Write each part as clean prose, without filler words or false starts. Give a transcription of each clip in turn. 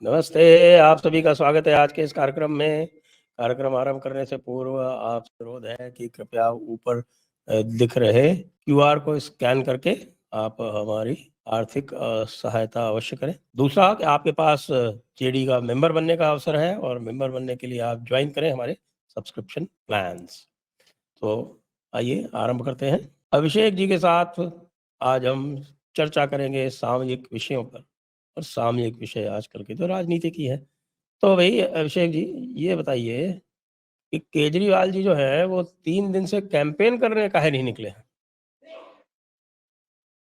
नमस्ते, आप सभी का स्वागत है आज के इस कार्यक्रम में। कार्यक्रम आरंभ करने से पूर्व आपसे अनुरोध है कि कृपया ऊपर दिख रहे क्यूआर को स्कैन करके आप हमारी आर्थिक सहायता अवश्य करें। दूसरा कि आपके पास जेडी का मेंबर बनने का अवसर है और मेंबर बनने के लिए आप ज्वाइन करें हमारे सब्सक्रिप्शन प्लान्स। तो आइए आरंभ करते हैं। अभिषेक जी के साथ आज हम चर्चा करेंगे सामाजिक विषयों पर, और सामयिक विषय आजकल की तो राजनीति की है। तो भाई अभिषेक जी, ये बताइए कि केजरीवाल जी जो है वो 3 दिन से कैंपेन करने काहे नहीं निकले हैं?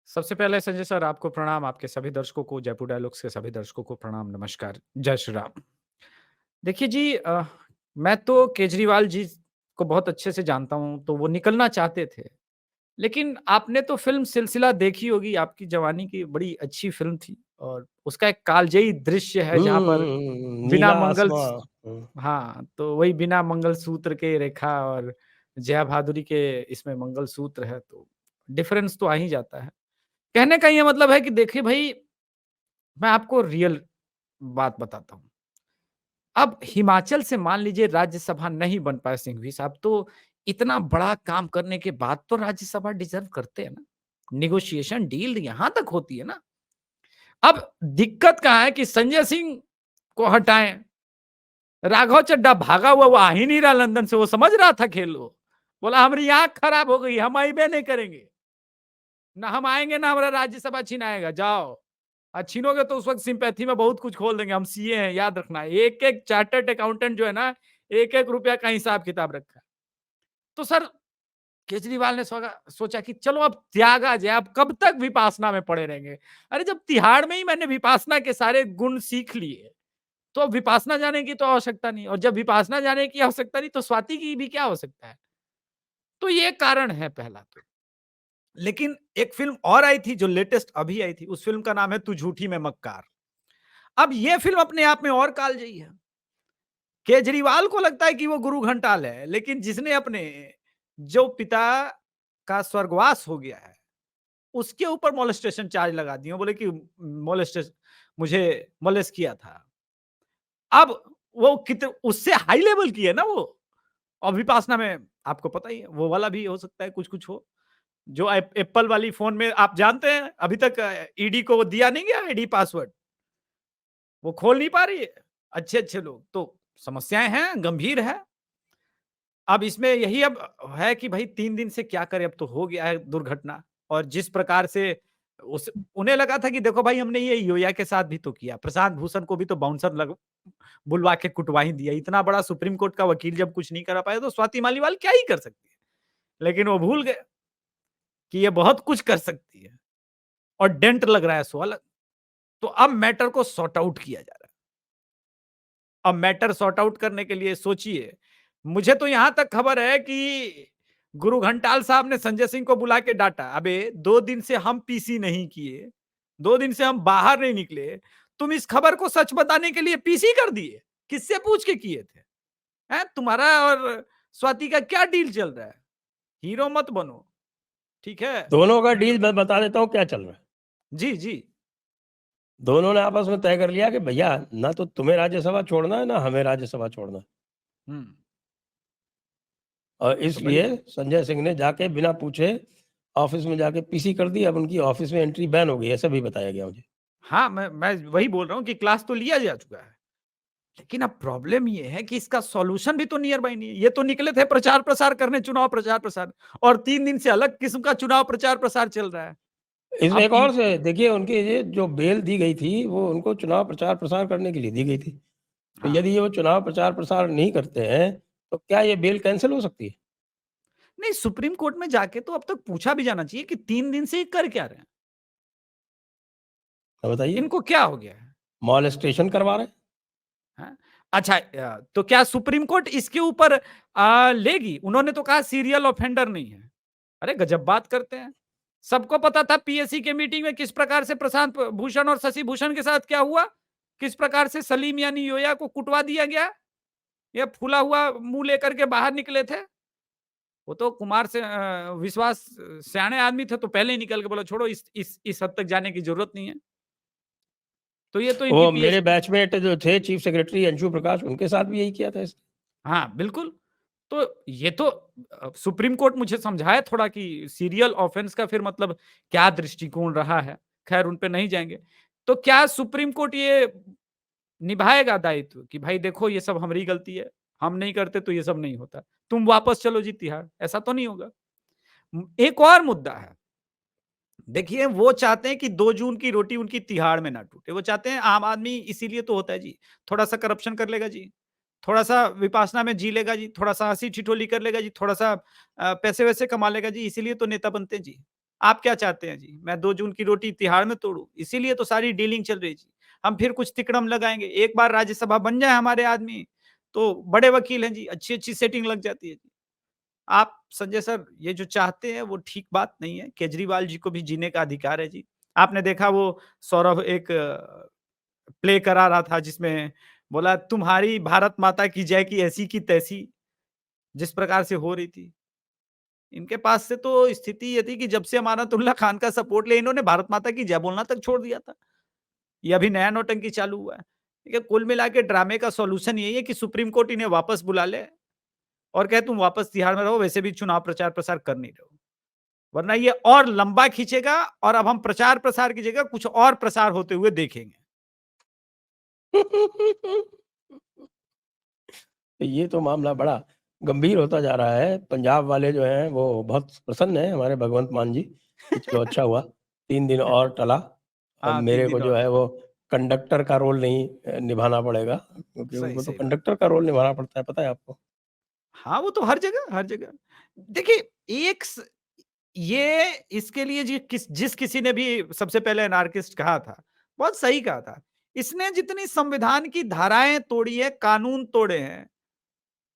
सबसे पहले संजय सर आपको प्रणाम, आपके सभी दर्शकों को, जयपुर डायलॉग्स के सभी दर्शकों को प्रणाम, नमस्कार, जय श्री राम। देखिए जी मैं तो केजरीवाल जी को बहुत अच्छे से जानता हूँ, तो वो निकलना चाहते थे। लेकिन आपने तो फ़िल्म सिलसिला देखी होगी, आपकी जवानी की बड़ी अच्छी फ़िल्म थी और उसका एक कालजयी दृश्य है जहाँ पर बिना नीला मंगल स आसमां। हाँ, तो वही बिना मंगलसूत्र के रेखा और जया भादुरी के इसमें मंगलसूत्र है, तो डिफ़रेंस तो आ ही जाता है। कहने का ये मतलब है कि देखिए भई, मैं आपको रियल बात बताता हूँ। अब हिमाचल से मान लीजिए राज्यसभा नहीं बन पाए सिंघवी साहब, तो इतना बड़ा काम करने के बाद तो राज्यसभा डिज़र्व करते हैं ना। नेगोशिएशन डील यहाँ तक होती है ना। अब दिक्कत कहाँ है कि संजय सिंह को हटाएँ। राघव चड्ढा भागा हुआ, वो आ ही नहीं रहा लंदन से, वो समझ रहा था खेल वो। बोला हमारी आँख खराब हो गई, हम अइबे नहीं करेंगे। ना हम आएँगे ना हमारा राज्यसभा छिनाएगा, जाओ। छीनोगे तो उस वक़्त सिम्पैथी में बहुत कुछ खोल देंगे, हम सीए हैं, याद रखना। एक-एक चार्टर्ड अकाउंटेंट जो है ना, एक-एक रुपया का हिसाब-किताब रखा है। तो सर केजरीवाल ने सोचा कि चलो अब त्यागा जाए, अब कब तक विपासना में पड़े रहेंगे। अरे जब तिहाड़ में ही मैंने विपासना के सारे गुण सीख लिए, तो अब विपासना जाने की तो आवश्यकता नहीं, और जब विपासना जाने की आवश्यकता नहीं, तो स्वाति की भी क्या आवश्यकता है। तो ये कारण है पहला तो। लेकिन एक फ़िल्म और आई थी जो लेटेस्ट अभी आई थी, उस फ़िल्म का नाम है तू झूठी मैं मक्कार। अब ये फ़िल्म अपने आप में और कालजयी है। केजरीवाल को लगता है कि वो गुरु घंटाल है, लेकिन जिसने अपने जो पिता का स्वर्गवास हो गया है, उसके ऊपर मोलेस्टेशन चार्ज लगा दिए, बोले कि मोलेस्टेस मुझे मोलेस्ट किया था। अब वो कित उससे हाई लेवल की है ना वो, और विपासना में आपको पता ही है, वो वाला भी हो सकता है कुछ-कुछ हो। जो एप्पल वाली फ़ोन में आप जानते हैं, अभी तक ईडी को वो दिया नहीं गया आईडी पासवर्ड, वो खोल नहीं पा रही है, अच्छे-अच्छे लोग। तो समस्याएँ हैं, गंभीर है। अब इसमें यही अब है कि भई 3 दिन से क्या करें, अब तो हो गया है दुर्घटना, और जिस प्रकार से उस उन्हें लगा था कि देखो भाई हमने ये योया के साथ भी तो किया, प्रशांत भूषण को भी तो बाउंसर लग बुलवा के कुटवा ही दिया। इतना बड़ा सुप्रीम कोर्ट का वकील जब कुछ नहीं करा पाए, तो स्वाति मालीवाल क्या ही कर सकती है। लेकिन वो भूल गए कि ये बहुत कुछ कर सकती है, और डेंट लग रहा है सो अलग। तो अब मैटर को सॉर्ट आउट किया जा रहा है। अब मैटर सॉर्ट आउट करने के लिए सोचिए, मुझे तो यहां तक खबर है कि गुरु घंटाल साहब ने संजय सिंह को बुला के डांटा, अबे 2 दिन से हम पीसी नहीं किए, 2 दिन से हम बाहर नहीं निकले, तुम इस खबर को सच बताने के लिए पीसी कर दिए, किससे पूछ के किए थे? हैं, तुम्हारा और स्वाति का क्या डील चल रहा है? हीरो मत बनो, ठीक है? दोनों का डील मैं बता देता हूँ क्या चल रहा है। जी, जी। दोनों ने आपस में तय कर लिया कि भैया ना तो तुम्हें राज्यसभा छोड़ना है, ना हमें राज्यसभा छोड़ना है। हुँ, और तो बड़ी इसलिए संजय सिंह ने जाके बिना पूछे ऑफिस में जाके पीसी कर दी। अब उनकी ऑफिस में एंट्री बैन हो गई, ऐसा भी बताया गया मुझे। हाँ, मैं वही बोल रहा हूँ कि क्लास तो लिया जा चुका है। लेकिन अब प्रॉब्लम ये है कि इसका सॉल्यूशन भी तो नियर बाय नहीं है। ये तो निकले थे प्रचार-प्रसार करने, चुनाव प्रचार-प्रसार, और 3 दिन से अलग किस्म का चुनाव प्रचार-प्रसार चल रहा है। इसमें अब एक और से देखिए, उनकी ये जो बेल दी गई थी वो उनको चुनाव प्रचार प्रसार करने के लिए दी गई थी। तो हाँ, यदि ये वो चुनाव प्रचार प्रसार नहीं करते हैं तो क्या ये बेल कैंसिल हो सकती है? नहीं, सुप्रीम कोर्ट में जाके तो अब तक पूछा भी जाना चाहिए कि 3 दिन से ये कर क्या रहे हैं? तो बताइए। इनको क्या हो गया है? मॉलेस्टेशन करवा रहे हैं। हैं? अच्छा, तो क्या सुप्रीम कोर्ट इसके ऊपर लेगी? उन्होंने तो कहा सीरियल ऑफेंडर नहीं है। अरे गजब बात करते हैं। सबको पता था पीएससी के मीटिंग में किस प्रकार से प्रशांत भूषण और शशि भूषण के साथ क्या हुआ, किस प्रकार से सलीम यानी योया को कुटवा दिया गया। ये फूला हुआ मुंह लेकर के बाहर निकले थे। वो तो कुमार से विश्वास सयाने आदमी थे, तो पहले ही निकल के बोला छोड़ो, इस हद तक जाने की जरूरत नहीं है। तो ये तो वो इनकी मेरे पीएचडी। बैचमेट जो थे चीफ सेक्रेटरी अंशु प्रकाश, उनके साथ भी यही किया था इसने। हाँ, बिल्कुल। तो ये तो सुप्रीम कोर्ट मुझे समझाए थोड़ा कि सीरियल ऑफेंस का फिर मतलब क्या दृष्टिकोण रहा है। खैर उन पे नहीं जाएँगे। तो क्या सुप्रीम कोर्ट ये निभाएगा दायित्व कि भाई देखो ये सब हमारी गलती है, हम नहीं करते तो ये सब नहीं होता। तुम वापस चलो जी तिहाड़, ऐसा तो नहीं होगा। एक और मुद्दा है। देखिए वो चाहते हैं कि 2 जून की रोटी उनकी तिहाड़ में ना टूटे। वो चाहते हैं आम आदमी इसीलिए तो होता है जी, थोड़ा-सा करप्शन कर लेगा जी, थोड़ा-सा विपासना में जी लेगा जी, थोड़ा-सा हँसी-ठिठोली कर लेगा जी, थोड़ा-सा पैसे-वैसे कमा लेगा जी, इसीलिए तो नेता बनते हैं जी। आप क्या चाहते हैं जी? मैं 2 जून की रोटी तिहाड़ में तोड़ूँ? इसीलिए तो सारी डीलिंग चल रही है जी। हम फिर कुछ तिकड़म लगाएँगे, एक बार राज्यसभा बन जाए हमारे आदमी, तो बड़े वकील हैं जी, अच्छी-अच्छी सेटिंग लग जाती है जी। आप संजय सर ये जो चाहते हैं वो ठीक बात नहीं है। केजरीवाल जी को भी जीने का अधिकार है जी। आपने देखा वो सौरभ एक प्ले करा रहा था जिसमें बोला तुम्हारी भारत माता की जय की ऐसी की तैसी, जिस प्रकार से हो रही थी। इनके पास से तो स्थिति ये थी कि जब से अमानतुल्लाह खान का सपोर्ट लिया इन्होंने भारत माता की जय बोलना तक छोड़ दिया था। ये अभी नया नौटंकी चालू हुआ है। ठीक है, कुल मिला के ड्रामे का सॉल्यूशन यही है कि सुप्रीम कोर्ट इन्हें वापस बुला ले और कहे तुम वापस तिहाड़ में रहो, वैसे भी चुनाव प्रचार-प्रसार कर नहीं रहे हो। वरना ये और लंबा खींचेगा और अब हम प्रचार-प्रसार की जगह कुछ और प्रसार होते हुए देखेंगे। ये तो मामला बड़ा गंभीर होता जा रहा है। पंजाब वाले जो हैं वो बहुत प्रसन्न हैं हमारे भगवंत मान जी कि चलो अच्छा हुआ, 3 दिन और टला। अब हाँ, 3 मेरे को दिन जो और। है वो कंडक्टर का रोल नहीं निभाना पड़ेगा, क्योंकि सही, उनको तो सही बात। कंडक्टर का रोल निभाना पड़ता है, पता है आपको? हाँ, वो तो हर जगह, हर जगह। देखिए, एक स ये इसके लिए जिस किसी ने भी सबसे पहले एनार्किस्ट कहा था, बहुत सही कहा था। इसने जितनी संविधान की धाराएँ तोड़ी है, कानून तोड़े हैं,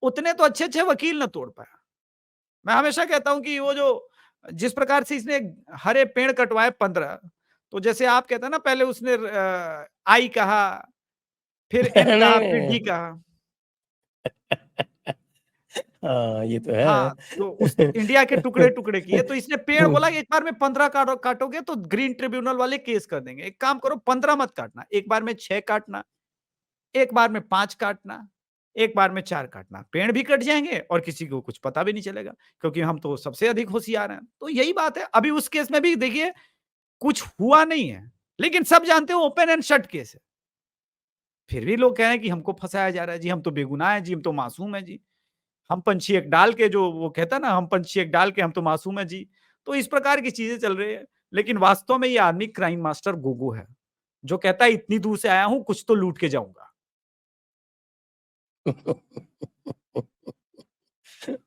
उतने तो अच्छे-अच्छे वकील ना तोड़ पाया। मैं हमेशा कहता हूँ कि वो जो जिस प्रकार से इसने हरे पेड़ कटवाए 15, तो जैसे आप कहते हैं ना पहले उसने आई कहा, फिर एन कहा, फिर डी नहीं। कहा। हाँ, ये तो है। हाँ, तो उस इंडिया के टुकड़े-टुकड़े किए, तो इसने पेड़ बोला एक बार में 15 काटोगे तो ग्रीन ट्रिब्यूनल वाले केस कर देंगे। एक काम करो 15 मत काटना, एक बार में 6 काटना, एक बार में 5 काटना, एक बार में 4 काटना। पेड़ भी कट जाएँगे और किसी को कुछ पता भी नहीं चलेगा, क्योंकि हम तो सबसे अधिक होशियार हैं। तो यही बात है, अभी उस केस में भी देखिए कुछ हुआ नहीं है, लेकिन सब जानते हो ओपन एंड शट केस है। फिर भी लोग कह रहे हैं कि हमको फँसाया जा रहा है जी, हम तो बेगुनाह हैं जी, हम तो मासूम हैं जी। हम पंछी एक डाल के जो वो कहता है ना हम पंछी एक डाल के हम तो मासूम हैं जी। तो इस प्रकार की चीज़ें चल रही है। लेकिन वास्तव में ये आदमी क्राइम मास्टर गोगो है, जो कहता है इतनी दूर से आया हूँ कुछ तो लूट के जाऊँगा।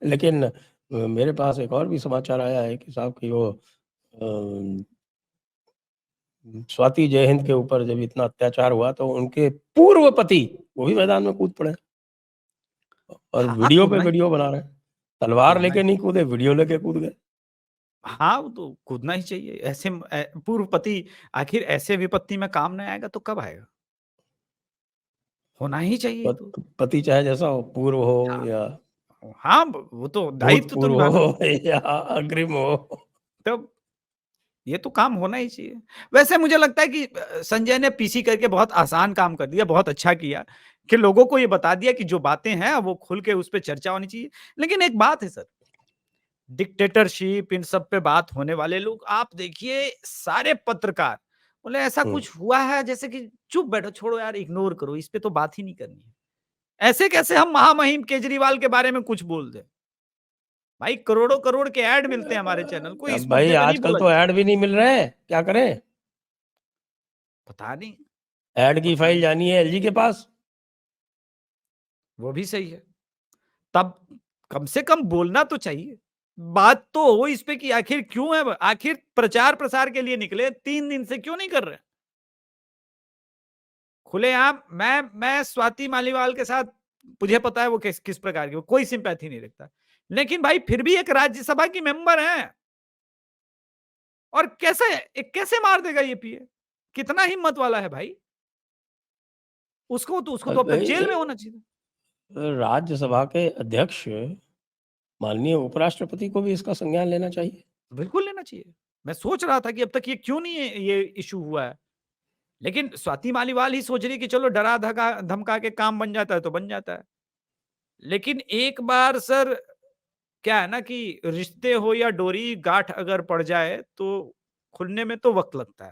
लेकिन मेरे पास एक और भी समाचार आया है कि साहब कि वो स्वाति जय हिंद के ऊपर जब इतना अत्याचार हुआ तो उनके पूर्व पति वो भी मैदान में कूद पड़े और हाँ, वीडियो पे कूदना ही वीडियो बना रहे हैं। तलवार कूदना ही लेके नहीं कूदे, वीडियो लेके कूद गए। हाँ, वो तो कूदना ही चाहिए। ऐसे पूर्व पति आखिर ऐसे विपत्ति में काम नहीं आएगा तो कब आएगा? होना ही चाहिए पत तो। पति चाहे जैसा हो, पूर्व हो हाँ, या हाँ, वो तो दायित्व तो भूतपूर्व निभाना हो पड़ेगा। या अग्रिम हो। तब ये तो काम होना ही चाहिए। वैसे मुझे लगता है कि संजय ने पीसी करके बहुत आसान काम कर दिया, बहुत अच्छा किया कि लोगों को ये बता दिया कि जो बातें हैं वो खुल के उस पे चर्चा होनी चाहिए। लेकिन एक बात है सर, डिक्टेटरशिप इन सब पे बात होने वाले लोग आप देखिए सारे पत्रकार बोले ऐसा हुँ। कुछ हुआ है जैसे कि चुप बैठो, छोड़ो यार इग्नोर करो, इस पे तो बात ही नहीं करनी है। ऐसे कैसे हम महामहिम केजरीवाल के बारे में कुछ बोल दें? भाई करोड़ों करोड़ के ऐड मिलते हैं हमारे चैनल को, इस अब भाई मुद्दे पे नहीं आजकल बोला तो जाता। ऐड भी नहीं मिल रहे हैं, क्या करें? पता नहीं, ऐड की पता फाइल नहीं। जानी है एलजी के पास। वो भी सही है। तब कम से कम बोलना तो चाहिए। बात तो हो इस पे कि आखिर क्यों है आखिर प्रचार-प्रसार के लिए निकले 3 दिन से क्यों नहीं कर रहे? खुलेआम मैं स्वाति मालीवाल के साथ मुझे पता है वो किस किस प्रकार की वो कोई सिम्पैथी नहीं रखता। लेकिन भाई फिर भी एक राज्यसभा की मेंबर हैं और कैसे मार देगा ये पीए? कितना हिम्मत वाला है भाई? उसको तो अब तक भाई जेल में होना चाहिए। राज्यसभा के अध्यक्ष माननीय उपराष्ट्रपति को भी इसका संज्ञान लेना चाहिए। बिल्कुल लेना चाहिए। मैं सोच रहा था कि अब तक ये क्यों नहीं ये इश्यू हुआ है? लेकिन स्वाति मालीवाल ही सोच रही है कि चलो डरा धका धमका के काम बन जाता है तो बन जाता है। लेकिन एक बार सर क्या है ना कि रिश्ते हो या डोरी गांठ अगर पड़ जाए तो खुलने में तो वक्त लगता है।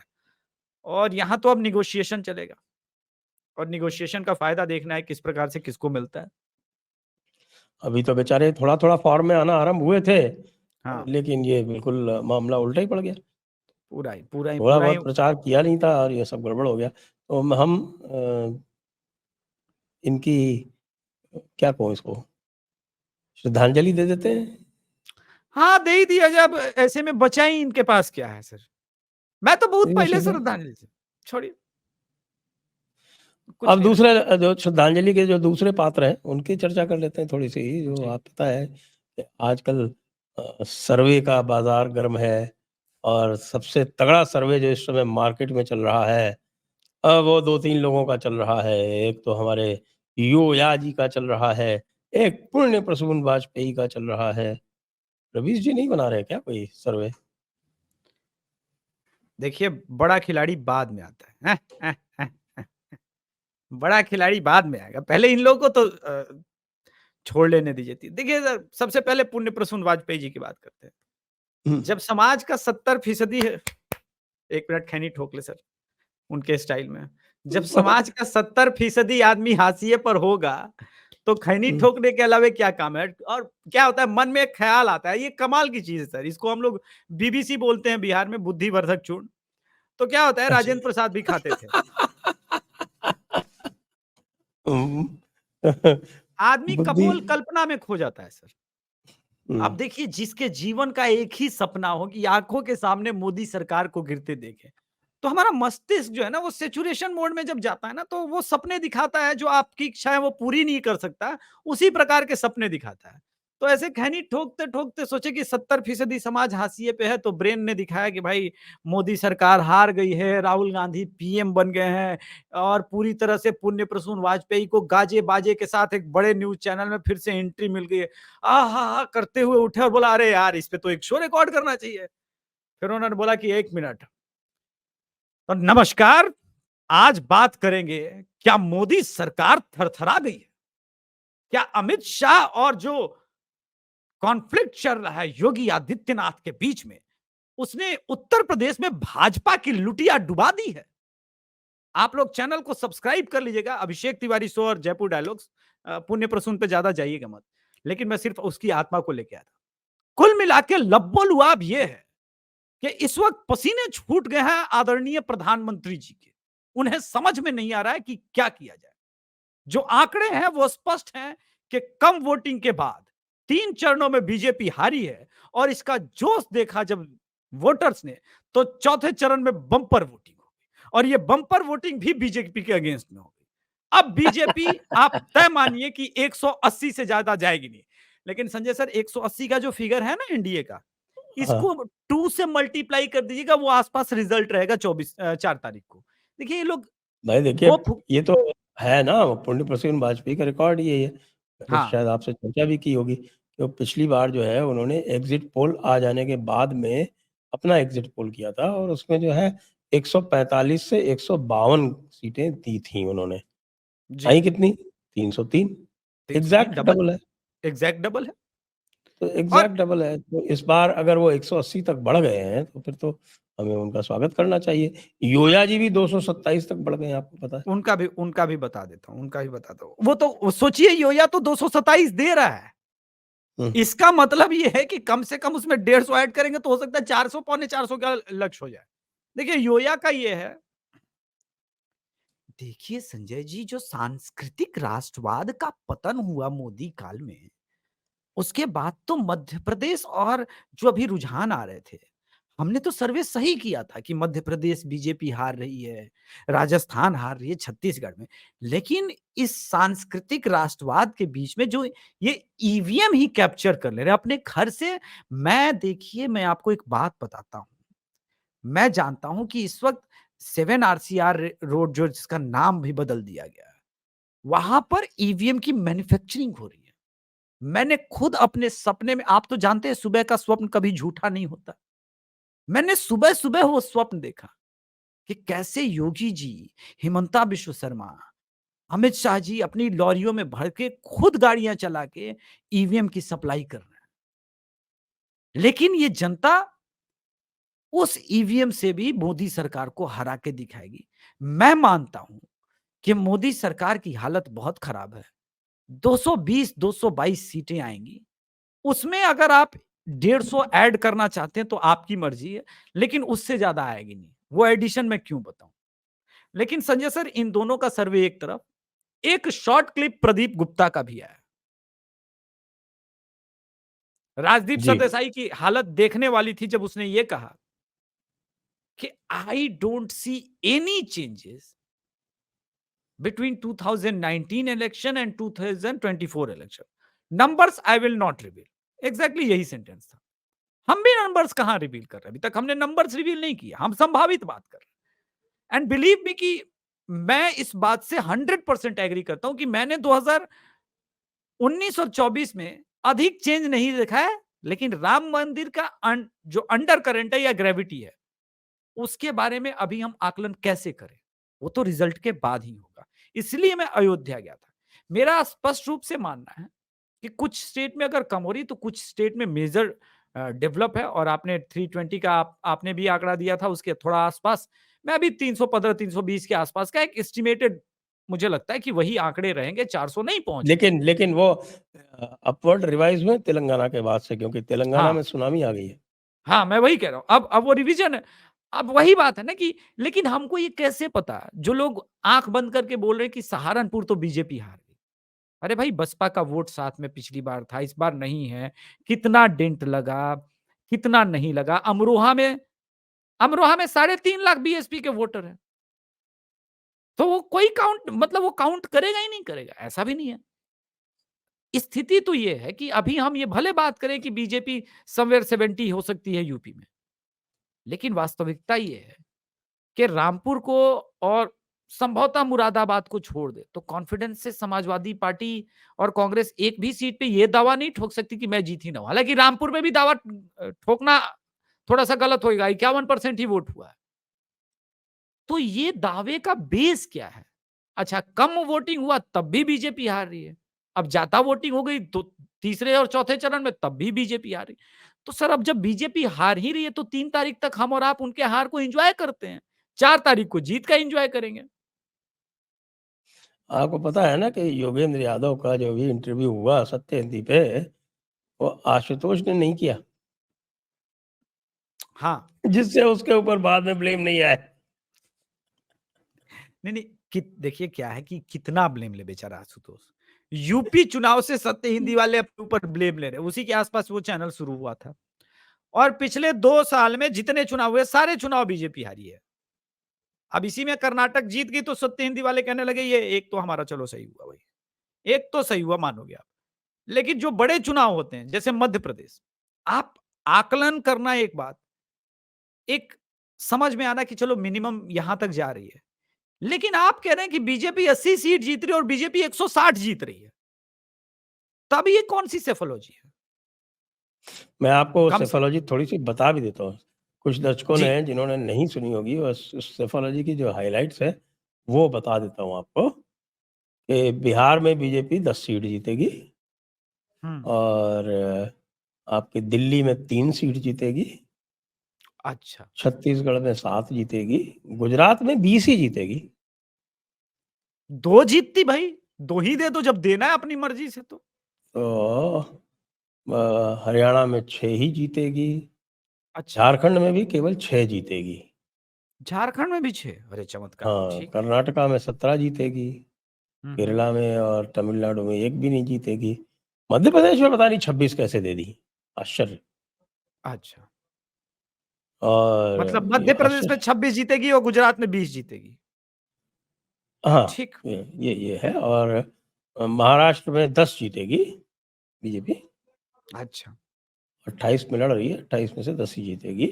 और यहाँ तो अब नेगोशिएशन चलेगा और नेगोशिएशन का फायदा देखना है किस प्रकार से किसको मिलता है। अभी तो बेचारे थोड़ा-थोड़ा फॉर्म में आना आरंभ हुए थे, हाँ, लेकिन ये बिल्कुल मामला उल्टा ही पड़ गया। थोड़ा पूरा ही बहुत प्रचार किया नहीं था और ये सब गड़बड़ हो गया। तो हम इनकी क्या कहूँ इसको, श्रद्धांजलि दे देते हैं। हाँ, दे ही दिया जाए अब ऐसे में बचा ही इनके पास क्या है सर? मैं तो बहुत इनको पहले श्रद्धा श्रद्धांजलि से छोड़िए, कुछ अब नहीं दूसरे रखा। जो श्रद्धांजलि के जो दूसरे पात्र हैं, उनकी चर्चा कर लेते हैं थोड़ी-सी। जो जी। आप पता है कि आजकल सर्वे का बाज़ार गर्म है और सबसे तगड़ा सर्वे जो इस समय मार्केट में चल रहा है, वो 2-3 लोगों का चल रहा है। एक तो हमारे योया जी का चल रहा है, एक पुण्य प्रसून वाजपेयी का चल रहा है। रवीश जी नहीं बना रहे क्या कोई सर्वे? देखिए बड़ा खिलाड़ी बाद में आता है। बड़ा खिलाड़ी बाद में आएगा। पहले इन लोगों को तो छोड़ लेने दीजिए। देखिए सर, सबसे पहले पुण्य प्रसून वाजपेयी जी की बात करते हैं। हुँ। जब समाज का 70% है 1 मिनट खैनी ठोक ले सर, उनके स्टाइल में। जब समाज का 70% आदमी हाशिए पर होगा, तो खैनी हुँ। ठोकने के अलावा क्या काम है? और क्या होता है मन में एक ख़्याल आता है, ये कमाल की चीज़ है सर। इसको हम लोग बीबीसी बोलते हैं बिहार में बुद्धिवर्धक चूर्ण। तो क्या होता है अच्छा। राजेंद्र प्रसाद भी खाते थे। हुँ। आदमी बुद्धि। कपोल कल्पना में खो जाता है सर। हुँ। अब देखिए जिसके जीवन का एक ही सपना हो कि आँखों के सामने मोदी सरकार को गिरते देखे, तो हमारा मस्तिष्क जो है ना वो सैचुरेशन मोड में जब जाता है ना तो वो सपने दिखाता है जो आपकी इच्छा है वो पूरी नहीं कर सकता, उसी प्रकार के सपने दिखाता है। तो ऐसे खैनी ठोकते-ठोकते सोचे कि 70% समाज हाशिए पे है तो ब्रेन ने दिखाया कि भाई मोदी सरकार हार गई है, राहुल गांधी पीएम बन गए हैं और पूरी तरह से पुण्य प्रसून वाजपेयी को गाजे-बाजे के साथ एक बड़े न्यूज़ चैनल में फिर से एंट्री मिल गई है। आहा! करते हुए उठे और बोला अरे यार इस पे तो एक शो रिकॉर्ड करना चाहिए। फिर उन्होंने बोला कि 1 मिनट तो नमस्कार, आज बात करेंगे क्या मोदी सरकार थरथरा गई है? क्या अमित शाह और जो कॉन्फ्लिक्ट चल रहा है योगी आदित्यनाथ के बीच में, उसने उत्तर प्रदेश में भाजपा की लुटिया डुबा दी है? आप लोग चैनल को सब्सक्राइब कर लीजिएगा, अभिषेक तिवारी शो और जयपुर डायलॉग्स। पुण्य प्रसून पे ज्यादा जाइएगा मत, लेकिन मैं सिर्फ उसकी आत्मा को लेके आया था। कुल मिला के लब्बो-लुआब ये है कि इस वक्त पसीने छूट गए हैं आदरणीय प्रधानमंत्री जी के। उन्हें समझ में नहीं आ रहा है कि क्या किया जाए। जो आंकड़े हैं वो स्पष्ट हैं कि कम वोटिंग के बाद 3 चरणों में बीजेपी हारी है और इसका जोश देखा जब वोटर्स ने तो चौथे चरण में बम्पर वोटिंग हो गई और ये बम्पर वोटिंग भी बीजेपी के अगेंस्ट में हो गई। अब बीजेपी आप तय मानिए कि 180 से ज्यादा जाएगी नहीं। लेकिन संजय सर 180 का जो फिगर है ना एनडीए का, हाँ। इसको 2 से मल्टीप्लाई कर दीजिएगा वो आसपास रिजल्ट रहेगा 4 तारीख को। देखिए ये लोग भाई देखिए, होप। ये तो है ना, पुण्य प्रसून वाजपेयी का रिकॉर्ड ही है। मैंने हाँ, शायद आपसे चर्चा भी की होगी कि वो पिछली बार जो है उन्होंने एग्ज़िट पोल आ जाने के बाद में अपना एग्ज़िट पोल किया था और उसमें जो है 145 से 152 सीटें दी थी उन्होंने। जी। आई कितनी? 303। 303 एग्ज़ैक्ट डबल, डबल है। एग्ज़ैक्ट डबल है। तो और एग्ज़ैक्ट डबल है। तो इस बार अगर वो 180 तक बढ़ गए हैं, तो फिर तो हमें उनका स्वागत करना चाहिए। योया जी भी 227 तक बढ़ गए हैं, आपको पता है? उनका भी बता देता हूँ, उनका भी बताता हूँ। वो तो सोचिए योया तो 227 दे रहा है। हुँ। इसका मतलब ये है कि कम से कम उसमें 150 ऐड करेंगे तो हो सकता है 400 पौने 400 का लक्ष्य हो जाए। देखिए योया का ये है, देखिए संजय जी जो सांस्कृतिक राष्ट्रवाद का पतन हुआ मोदी काल में, उसके बाद तो मध्य प्रदेश और जो अभी रुझान आ रहे थे, हमने तो सर्वे सही किया था कि मध्य प्रदेश बीजेपी हार रही है, राजस्थान हार रही है, छत्तीसगढ़ में। लेकिन इस सांस्कृतिक राष्ट्रवाद के बीच में जो ये ईवीएम ही कैप्चर कर ले रहे हैं अपने घर से। मैं देखिए मैं आपको एक बात बताता हूँ। मैं जानता हूँ कि इस वक़्त 7 आरसीआर रोड जो जिसका नाम भी बदल दिया गया है, वहाँ पर ईवीएम की मैन्युफैक्चरिंग हो रही है। मैंने खुद अपने सपने में, आप तो जानते हैं सुबह का स्वप्न कभी झूठा नहीं होता। मैंने सुबह-सुबह वो स्वप्न देखा कि कैसे योगी जी, हिमंता बिश्व शर्मा, अमित शाह जी अपनी लॉरियों में भर के खुद गाड़ियां चला के ईवीएम की सप्लाई कर रहे हैं। लेकिन ये जनता उस ईवीएम से भी मोदी सरकार को हरा के दिखाएगी। मैं मानता हूं कि मोदी सरकार की हालत बहुत खराब है। 220 222 सीटें आएंगी, उसमें अगर आप 150 ऐड करना चाहते हैं तो आपकी मर्जी है, लेकिन उससे ज्यादा आएगी नहीं। वो एडिशन मैं क्यों बताऊं। लेकिन संजय सर, इन दोनों का सर्वे एक तरफ, एक शॉर्ट क्लिप प्रदीप गुप्ता का भी आया। राजदीप जी सरदेसाई की हालत देखने वाली थी जब उसने ये कहा कि I don't see any changes between 2019 election and 2024 election. Numbers I will not reveal. Exactly यही सेंटेंस था। हम भी नंबर्स कहां रिवील कर रहे हैं, अभी तक हमने नंबर्स रिवील नहीं किया, हम संभावित बात कर रहे हैं। एंड बिलीव मी कि मैं इस बात से 100% एग्री करता हूं कि मैंने 2019 और 24 में अधिक चेंज नहीं देखा है, लेकिन राम मंदिर का जो अंडर करंट है या ग्रेविटी है, उसके बारे में अभी हम आकलन कैसे करें, वो तो रिजल्ट के बाद ही होगा। इसलिए मैं अयोध्या गया था। मेरा स्पष्ट रूप से मानना है कि कुछ स्टेट में अगर कम हो रही, तो कुछ स्टेट में मेजर डेवलप है। और आपने 320 का आपने भी आंकड़ा दिया था, उसके थोड़ा आसपास। मैं अभी 315 320 के आसपास का एक एस्टिमेटेड, मुझे लगता है कि वही आंकड़े रहेंगे, 400 नहीं पहुंचे। लेकिन वो अपवर्ड रिवाइज हुए तेलंगाना के बाद से, क्योंकि तेलंगाना में हाँ सुनामी आ गई है। हाँ, मैं वही कह रहा हूँ। अब वो रिवीजन है। अब वही बात है ना कि लेकिन हमको ये कैसे पता, जो लोग आंख बंद करके बोल रहे हैं कि सहारनपुर तो बीजेपी हार गई। अरे भाई, बसपा का वोट साथ में पिछली बार था, इस बार नहीं है। कितना डेंट लगा, कितना नहीं लगा। अमरोहा में 3.5 लाख बीएसपी के वोटर हैं। तो वो कोई काउंट, मतलब वो काउंट करेगा ही नहीं करेगा, ऐसा भी नहीं है। स्थिति तो ये है कि अभी हम ये भले बात करें कि बीजेपी समवेयर 70 हो सकती है यूपी में, लेकिन वास्तविकता ये है कि रामपुर को और संभवतः मुरादाबाद को छोड़ दे तो कॉन्फिडेंस से समाजवादी पार्टी और कांग्रेस एक भी सीट पे ये दावा नहीं ठोक सकती कि मैं जीती ना हूं। हालांकि रामपुर में भी दावा ठोकना थोड़ा सा गलत होगा, 51% ही वोट हुआ है। तो ये दावे का बेस क्या है? अच्छा, कम वोटिंग हुआ तब भी बीजेपी हार रही है। अब ज्यादा वोटिंग हो गई तो तीसरे और चौथे चरण में तब भी बीजेपी हार रही। तो सर, अब जब बीजेपी हार ही रही है तो 3 तारीख तक हम और आप उनके हार को एंजॉय करते हैं, 4 तारीख को जीत का एंजॉय करेंगे। आपको पता है ना कि योगेंद्र यादव का जो भी इंटरव्यू हुआ सत्य हिंदी पे, वो आशुतोष ने नहीं किया, हाँ, जिससे उसके ऊपर बाद में ब्लेम नहीं आया। नहीं देखिए क्या है कि कितना ब्लेम ले बेचारा आशुतोष। यूपी चुनाव से सत्य हिंदी वाले अपने ऊपर ब्लेम ले रहे हैं, उसी के आसपास वो चैनल शुरू हुआ था। और पिछले 2 साल में जितने चुनाव हुए, सारे चुनाव बीजेपी हारी है। अब इसी में कर्नाटक जीत गई तो सत्य हिंदी वाले कहने लगे ये एक तो हमारा चलो सही हुआ भाई, एक तो सही हुआ, मानोगे आप। लेकिन जो बड़े चुनाव होते हैं जैसे मध्य प्रदेश, आप आकलन करना एक बात, एक समझ में आना कि चलो मिनिमम यहां तक जा रही है। लेकिन आप कह रहे हैं कि बीजेपी 80 सीट जीत रही है और बीजेपी 160 जीत रही है, तब ये कौन सी सेफोलॉजी है? मैं आपको कम से सेफोलॉजी थोड़ी सी बता भी देता हूँ। कुछ दर्शकों जी। ने जिन्होंने नहीं सुनी होगी, बस उस सेफोलॉजी की जो हाइलाइट्स है वो बता देता हूँ आपको कि बिहार में बीजेपी 10 सीट जीतेगी, हम्म। और आपकी दिल्ली में 3 सीट जीतेगी, अच्छा, छत्तीसगढ़ में 7 जीतेगी, गुजरात में 20 ही जीतेगी। 2 जीतती भाई, 2 ही दे दो जब देना है अपनी मर्जी से तो। तो हरियाणा में 6 ही जीतेगी, अच्छा, झारखंड में भी केवल 6 जीतेगी। झारखंड में भी 6? अरे चमत्कार, हाँ, ठीक है। कर्नाटका में 17 जीतेगी, हम्म। केरला में और तमिलनाडु में 1 भी नहीं जीतेगी। मध्य प्रदेश में पता नहीं 26 कैसे दे दी, आश्चर्य। अच्छा, और मतलब ये मध्य प्रदेश में आश्चर्य, 26 जीतेगी और गुजरात में 20 जीतेगी। हाँ, ठीक। ये है। और महाराष्ट्र में 10 जीतेगी बीजेपी, अच्छा। 28 में लड़ रही है, 28 में से 10 ही जीतेगी।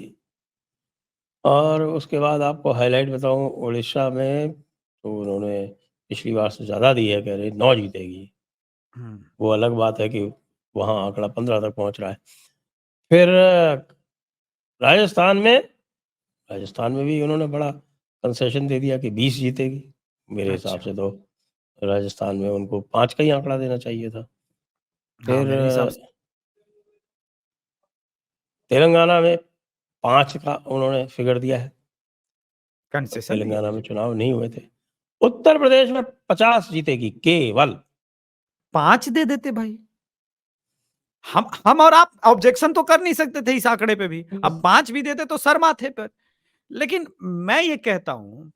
और उसके बाद आपको हाइलाइट बताऊं, उड़ीसा में तो उन्होंने पिछली बार से ज़्यादा दी है, कह रहे 9 जीतेगी। हम्म। वो अलग बात है कि वहाँ आंकड़ा 15 तक पहुँच रहा है। फिर राजस्थान में राजस्थान में भी उन्होंने बड़ा कंसेशन दे दिया कि 20 जीतेगी। मेरे हिसाब अच्छा। से तो राजस्थान में उनको 5 का ही आंकड़ा देना चाहिए था। हाँ, फिर मेरे हिसाब से तेलंगाना में 5 का उन्होंने फिगर दिया है। कंसेशन दिया तेलंगाना है। में चुनाव नहीं हुए थे। उत्तर प्रदेश में 50 जीतेगी केवल। 5 दे देते भाई। हम और आप ऑब्जेक्शन तो कर नहीं सकते थे इस आंकड़े पे भी। अब 5 भी देते तो सर माथे पर। लेकिन मैं ये कहता हूं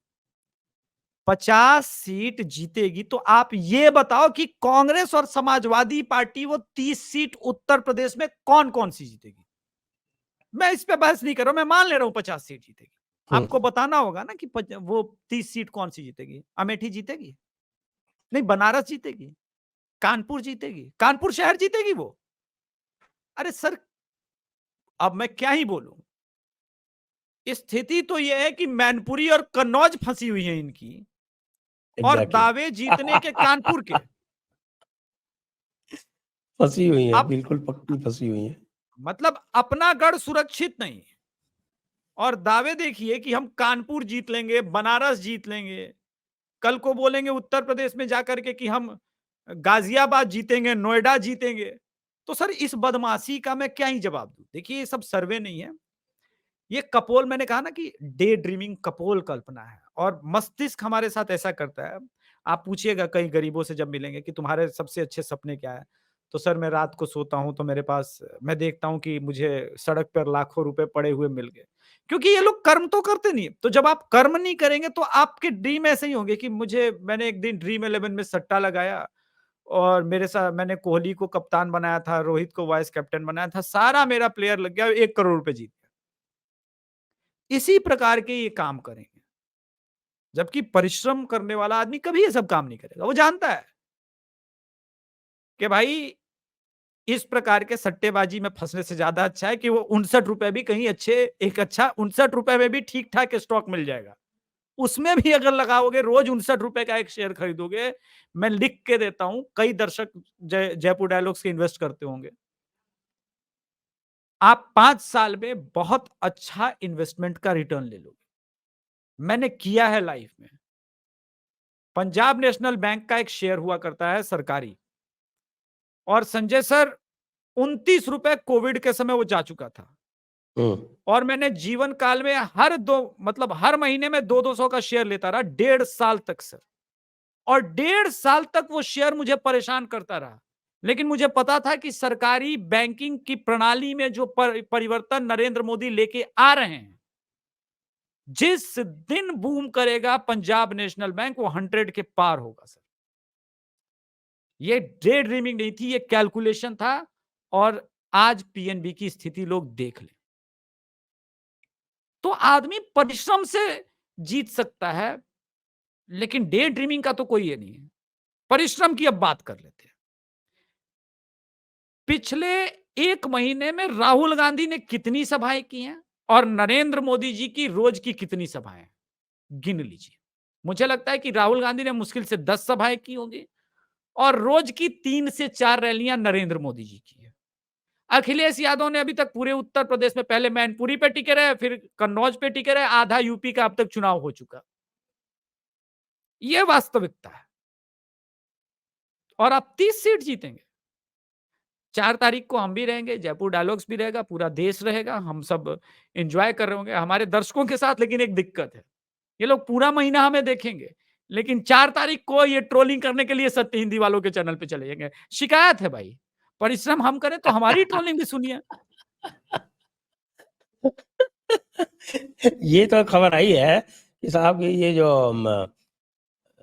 50 सीट जीतेगी तो आप ये बताओ कि कांग्रेस और समाजवादी पार्टी वो 30 सीट उत्तर प्रदेश में कौन कौन सी जीतेगी। मैं इस पे बहस नहीं कर रहा हूं, मैं मान ले रहा हूं 50 सीट जीतेगी। हुँ, आपको बताना होगा ना कि वो 30 सीट कौन सी जीतेगी। अमेठी जीतेगी? नहीं, बनारस जीतेगी? कानपुर जीतेगी? कानपुर शहर जीतेगी वो? अरे सर, अब मैं क्या ही बोलूं। स्थिति तो यह है कि मैनपुरी और कन्नौज फंसी हुई है इनकी, और एग्ज़ैक्टली। दावे जीतने के कानपुर के। फँसी हुई हैं, अब बिल्कुल पक्की फँसी हुई हैं। मतलब अपना गढ़ सुरक्षित नहीं, और दावे देखिए कि हम कानपुर जीत लेंगे, बनारस जीत लेंगे। कल को बोलेंगे उत्तर प्रदेश में जाकर के कि हम गाजियाबाद जीतेंगे, नोएडा जीतेंगे। तो सर इस बदमाशी का मैं क्या ही जवाब दूं। देखिए ये सब सर्वे नहीं है, ये कपोल, मैंने कहा ना कि डे ड्रीमिंग कपोल कल्पना है, और मस्तिष्क हमारे साथ ऐसा करता है। आप पूछिएगा कई गरीबों से जब मिलेंगे कि तुम्हारे सबसे अच्छे सपने क्या है, तो सर मैं रात को सोता हूं तो मेरे पास, मैं देखता हूं कि मुझे सड़क पर लाखों रुपए पड़े हुए मिल गए। क्योंकि ये लोग कर्म तो करते नहीं। तो जब आप कर्म नहीं करेंगे तो आपके ड्रीम ऐसे ही होंगे कि मैंने एक दिन ड्रीम 11 में सट्टा लगाया, और मेरे साथ मैंने कोहली को कप्तान बनाया था, रोहित को वाइस कैप्टन बनाया था, सारा मेरा प्लेयर लग गया, 1 करोड़ रुपए जीत गया। इसी प्रकार के ये काम करेंगे। जबकि परिश्रम करने वाला आदमी कभी ये सब काम नहीं करेगा। वो जानता है कि भाई इस प्रकार के सट्टेबाजी में फंसने से ज्यादा अच्छा है कि वो 59 रुपए भी कहीं अच्छे, एक अच्छा 59 रुपए में भी ठीक ठाक स्टॉक मिल जाएगा। उसमें भी अगर लगाओगे, रोज 59 रुपए का एक शेयर खरीदोगे, मैं लिख के देता हूं, कई दर्शक जयपुर डायलॉग्स के इन्वेस्ट करते होंगे, आप 5 साल में बहुत अच्छा इन्वेस्टमेंट का रिटर्न ले लोगे। मैंने किया है लाइफ में। पंजाब नेशनल बैंक का एक शेयर हुआ करता है सरकारी, और संजय सर 29 रुपए कोविड के समय वो जा चुका था, हुँ, और मैंने जीवन काल में हर महीने में 200 का शेयर लेता रहा 1.5 साल तक सर। और 1.5 साल तक वो शेयर मुझे परेशान करता रहा। लेकिन मुझे पता था कि सरकारी बैंकिंग की प्रणाली में जो परिवर्तन नरेंद्र मोदी लेके आ रहे हैं, जिस दिन बूम करेगा पंजाब नेशनल बैंक, वो 100 के पार होगा सर। ये डे ड्रीमिंग नहीं थी, ये कैलकुलेशन था। और आज पीएनबी की स्थिति लोग देख लें। तो आदमी परिश्रम से जीत सकता है, लेकिन डे ड्रीमिंग का तो कोई ये नहीं है। परिश्रम की अब बात कर लेते हैं। पिछले 1 महीने में राहुल गांधी ने कितनी सभाएं की हैं, और नरेंद्र मोदी जी की रोज की कितनी सभाएं, गिन लीजिए। मुझे लगता है कि राहुल गांधी ने मुश्किल से 10 सभाएं की होंगी, और रोज की 3 से 4 रैलियां नरेंद्र मोदी जी की है। अखिलेश यादव ने अभी तक पूरे उत्तर प्रदेश में पहले मैनपुरी पे टिके रहे, फिर कन्नौज पे टिके रहे, आधा यूपी का अब तक चुनाव हो चुका। यह वास्तविकता है। और आप 30 सीट जीतेंगे। 4 तारीख को हम भी रहेंगे, जयपुर डायलॉग्स भी रहेगा, पूरा देश रहेगा, हम सब एंजॉय कर रहे होंगे हमारे दर्शकों के साथ। लेकिन एक दिक्कत है, ये लोग पूरा महीना हमें देखेंगे, लेकिन 4 तारीख को ये ट्रोलिंग करने के लिए सत्य हिंदी वालों के चैनल पे चले जाएंगे। शिकायत है भाई, परिश्रम हम करें तो हमारी ट्रोलिंग भी सुनिए। ये तो खबर आई है कि साहब की ये जो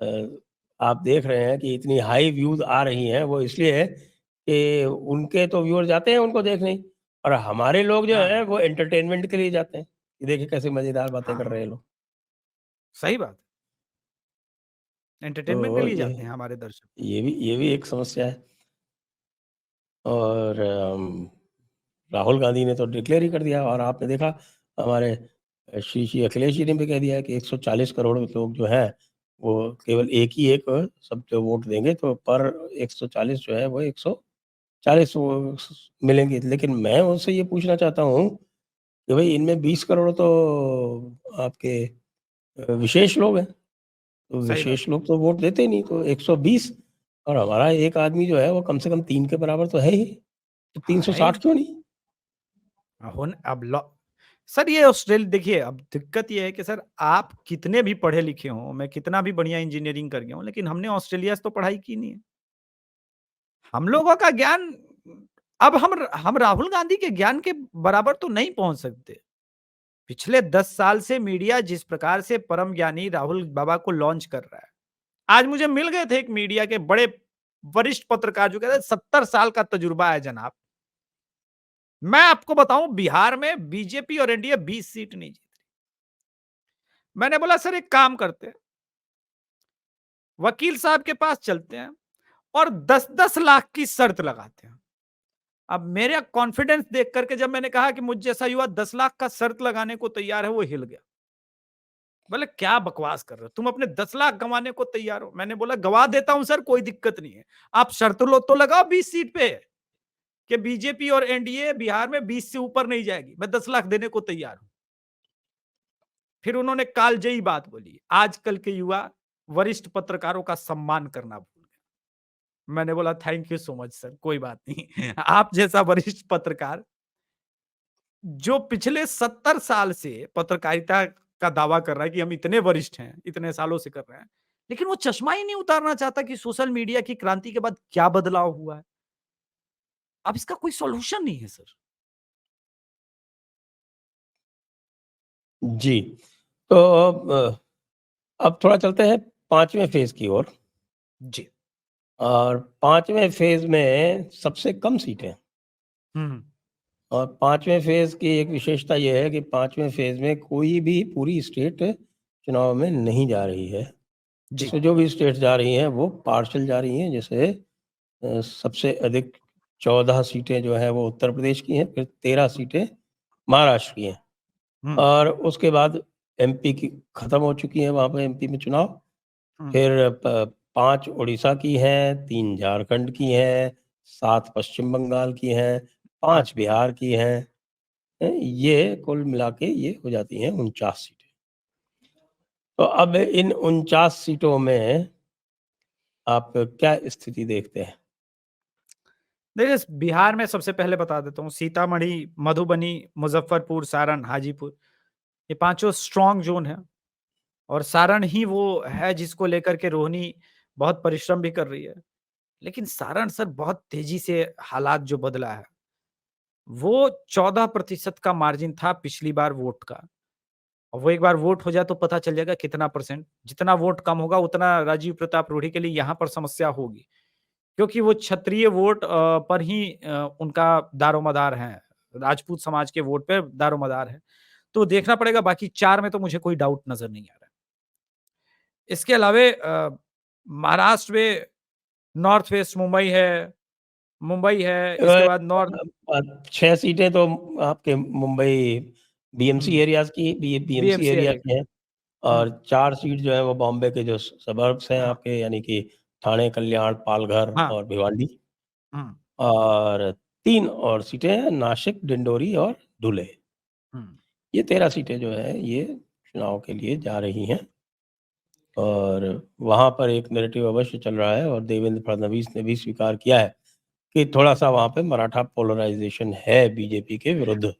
अ, आप देख रहे हैं कि इतनी हाई व्यूज़ आ रही हैं, वो इसलिए है कि उनके तो व्यूअर जाते हैं उनको देखने, और हमारे लोग जो हैं हाँ, वो एंटरटेनमेंट के लिए जाते हैं, कि देखिए कैसी मज़ेदार बातें कर हाँ, रहे हैं लोग। सही बात। एंटरटेनमेंट के तो लिए जाते हैं हमारे दर्शक। ये भी एक समस्या है। और राहुल गांधी ने तो डिक्लेयर ही कर दिया, और आपने देखा हमारे श्री अखिलेश जी ने भी कह दिया कि 140 करोड़ लोग जो हैं, वो केवल एक ही एक सब जो वोट देंगे, तो पर 140 जो है वो 140 वो मिलेंगे। लेकिन मैं उनसे ये पूछना चाहता हूँ कि भाई इनमें 20 करोड़ तो आपके विशेष लोग हैं, तो सही बात। विशेष लोग तो वोट देते ही नहीं, तो 120 और हमारा एक आदमी जो है वो कम से कम 3 के बराबर तो है ही, तो हाँ, है 360 ही। क्यों नहीं? होन अब लॉ सर ये ऑस्ट्रेल देखिए अब दिक्कत ये है कि सर आप कितने भी पढ़े लिखे हों, मैं कितना भी बढ़िया इंजीनियरिंग कर गया हूँ, लेकिन हमने ऑस्ट्रेलिया से तो पढ़ाई की नहीं है। हम लोगों का ज्ञान अब हम राहुल गांधी के ज्ञान के बराबर तो नहीं पहुँच सकते। पिछले 10 साल से मीडिया जिस प्रकार से परम ज्ञानी राहुल बाबा को लॉन्च कर रहा है। आज मुझे मिल गए थे एक मीडिया के बड़े वरिष्ठ पत्रकार जो कह रहे 70 साल का तजुर्बा है जनाब। मैं आपको बताऊं बिहार में बीजेपी और एनडीए 20 सीट नहीं जीत रही। मैंने बोला सर एक काम करते हैं, वकील साहब के पास चलते हैं और 10-10 लाख की शर्त लगाते हैं। अब मेरा कॉन्फिडेंस देख करके जब मैंने कहा कि मुझ जैसा युवा 10 लाख का शर्त लगाने को तैयार है, वो हिल गया। बोले क्या बकवास कर रहे हो तुम, अपने 10 लाख गंवाने को तैयार हो? मैंने बोला गवा देता हूं सर, कोई दिक्कत नहीं है। आप शर्त लो तो लगाओ 20 सीट पे कि बीजेपी और एनडीए बिहार में 20 से ऊपर नहीं जाएगी, मैं 10 लाख देने को तैयार हूं। फिर उन्होंने कालजयी बात बोली, आजकल के युवा वरिष्ठ पत्रकारों का सम्मान करना भूल गए। मैंने बोला thank you so much sir, कोई बात नहीं। आप जैसा वरिष्ठ पत्रकार जो पिछले 70 साल से पत्रकारिता का दावा कर रहा है कि हम इतने वरिष्ठ हैं, इतने सालों से कर रहे हैं, लेकिन वो चश्मा ही नहीं उतारना चाहता कि सोशल मीडिया की क्रांति के बाद क्या बदलाव हुआ है। अब इसका कोई सॉल्यूशन नहीं है सर। जी, तो अब थोड़ा चलते हैं 5वें फ़ेज़ की ओर, जी। और 5वें फ़ेज़ में सबसे कम सीटें, हुँ, और 5वें फ़ेज़ की एक विशेषता ये है कि 5वें फ़ेज़ में कोई भी पूरी स्टेट चुनाव में नहीं जा रही है। जी। इसमें जो भी स्टेट्स जा रही हैं वो पार्शियल जा रही हैं, जैसे सबसे अधिक 14 सीटें जो हैं वो उत्तर प्रदेश की हैं, फिर 13 सीटें महाराष्ट्र की हैं, हुँ, और उसके बाद एमपी की खत्म हो चुकी हैं, वहाँ पे एमपी में चुनाव। हुँ। फिर 5 उड़ीसा की हैं, 3 झारखंड की हैं, 7 पश्चिम बंगाल की हैं, 5 अच्छा। बिहार की हैं। ये कुल मिला के ये हो जाती हैं 49 सीटें। तो अब इन 49 सीटों में आप क्या स्थिति देखते हैं? देखिए, बिहार में सबसे पहले बता देता हूँ सीतामढ़ी, मधुबनी, मुज़फ्फरपुर, सारण, हाजीपुर ये पाँचों स्ट्रॉन्ग ज़ोन हैं और सारण ही वो है जिसको लेकर के रोहिणी बहुत परिश्रम भी कर रही है। लेकिन सारण सर बहुत तेज़ी से हालात जो बदला है, वो 14% का मार्जिन था पिछली बार वोट का। और वो एक बार वोट हो जाए तो पता चल जाएगा कितना परसेंट, जितना वोट कम होगा उतना राजीव प्रताप रूढ़ी के लिए यहाँ पर समस्या होगी। क्योंकि वो क्षत्रिय वोट पर ही उनका दारोमदार है। राजपूत समाज के वोट पे दारोमदार है। तो देखना पड़ेगा बाकी 4 में तो मुझे कोई डाउट नज़र नहीं आ रहा है। इसके अलावे महाराष्ट्र में नॉर्थ वेस्ट मुंबई है, इसके बाद नॉर्थ 6 सीटें तो आपके मुंबई बीएमसी हुँ, एरियाज़ की बीएमसी बीएमसी एरिया एरिया की हैं, हुँ, और 4 सीट जो है वो बॉम्बे के जो सबर्ब्स हैं हाँ, आपके, यानी कि ठाणे, कल्याण, पालघर हाँ, और भिवांडी, हुँ, और 3 और सीटें हैं नासिक, डिंडोरी और धुले। हुँ, ये 13 सीटें जो हैं ये चुनाव के लिए जा रही हैं, और वहाँ पर एक नैरेटिव अवश्य चल रहा है, और देवेंद्र फडणवीस ने भी स्वीकार किया है कि थोड़ा-सा वहाँ पे मराठा पोलराइज़ेशन है बीजेपी के विरुद्ध।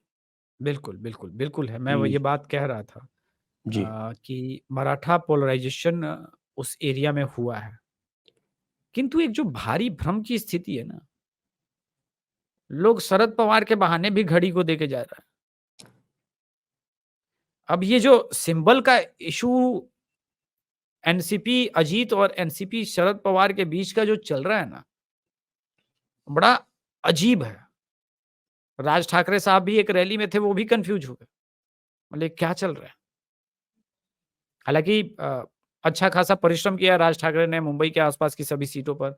बिल्कुल, बिल्कुल, बिल्कुल है। मैं वो ये जी, बात कह रहा था जी। कि मराठा पोलराइज़ेशन उस एरिया में हुआ है। किंतु एक जो भारी भ्रम की स्थिति है ना, लोग शरद पवार के बहाने भी घड़ी को देके जा रहा है। अब ये जो सिंबल का इश्यू एनसीपी अजीत और एनसीपी शरद पवार के बीच का जो चल रहा है ना, बड़ा अजीब है। राज ठाकरे साहब भी एक रैली में थे, वो भी कन्फ्यूज़ हो गए। बोले क्या चल रहा है? हालाँकि अच्छा खासा परिश्रम किया राज ठाकरे ने मुंबई के आसपास की सभी सीटों पर।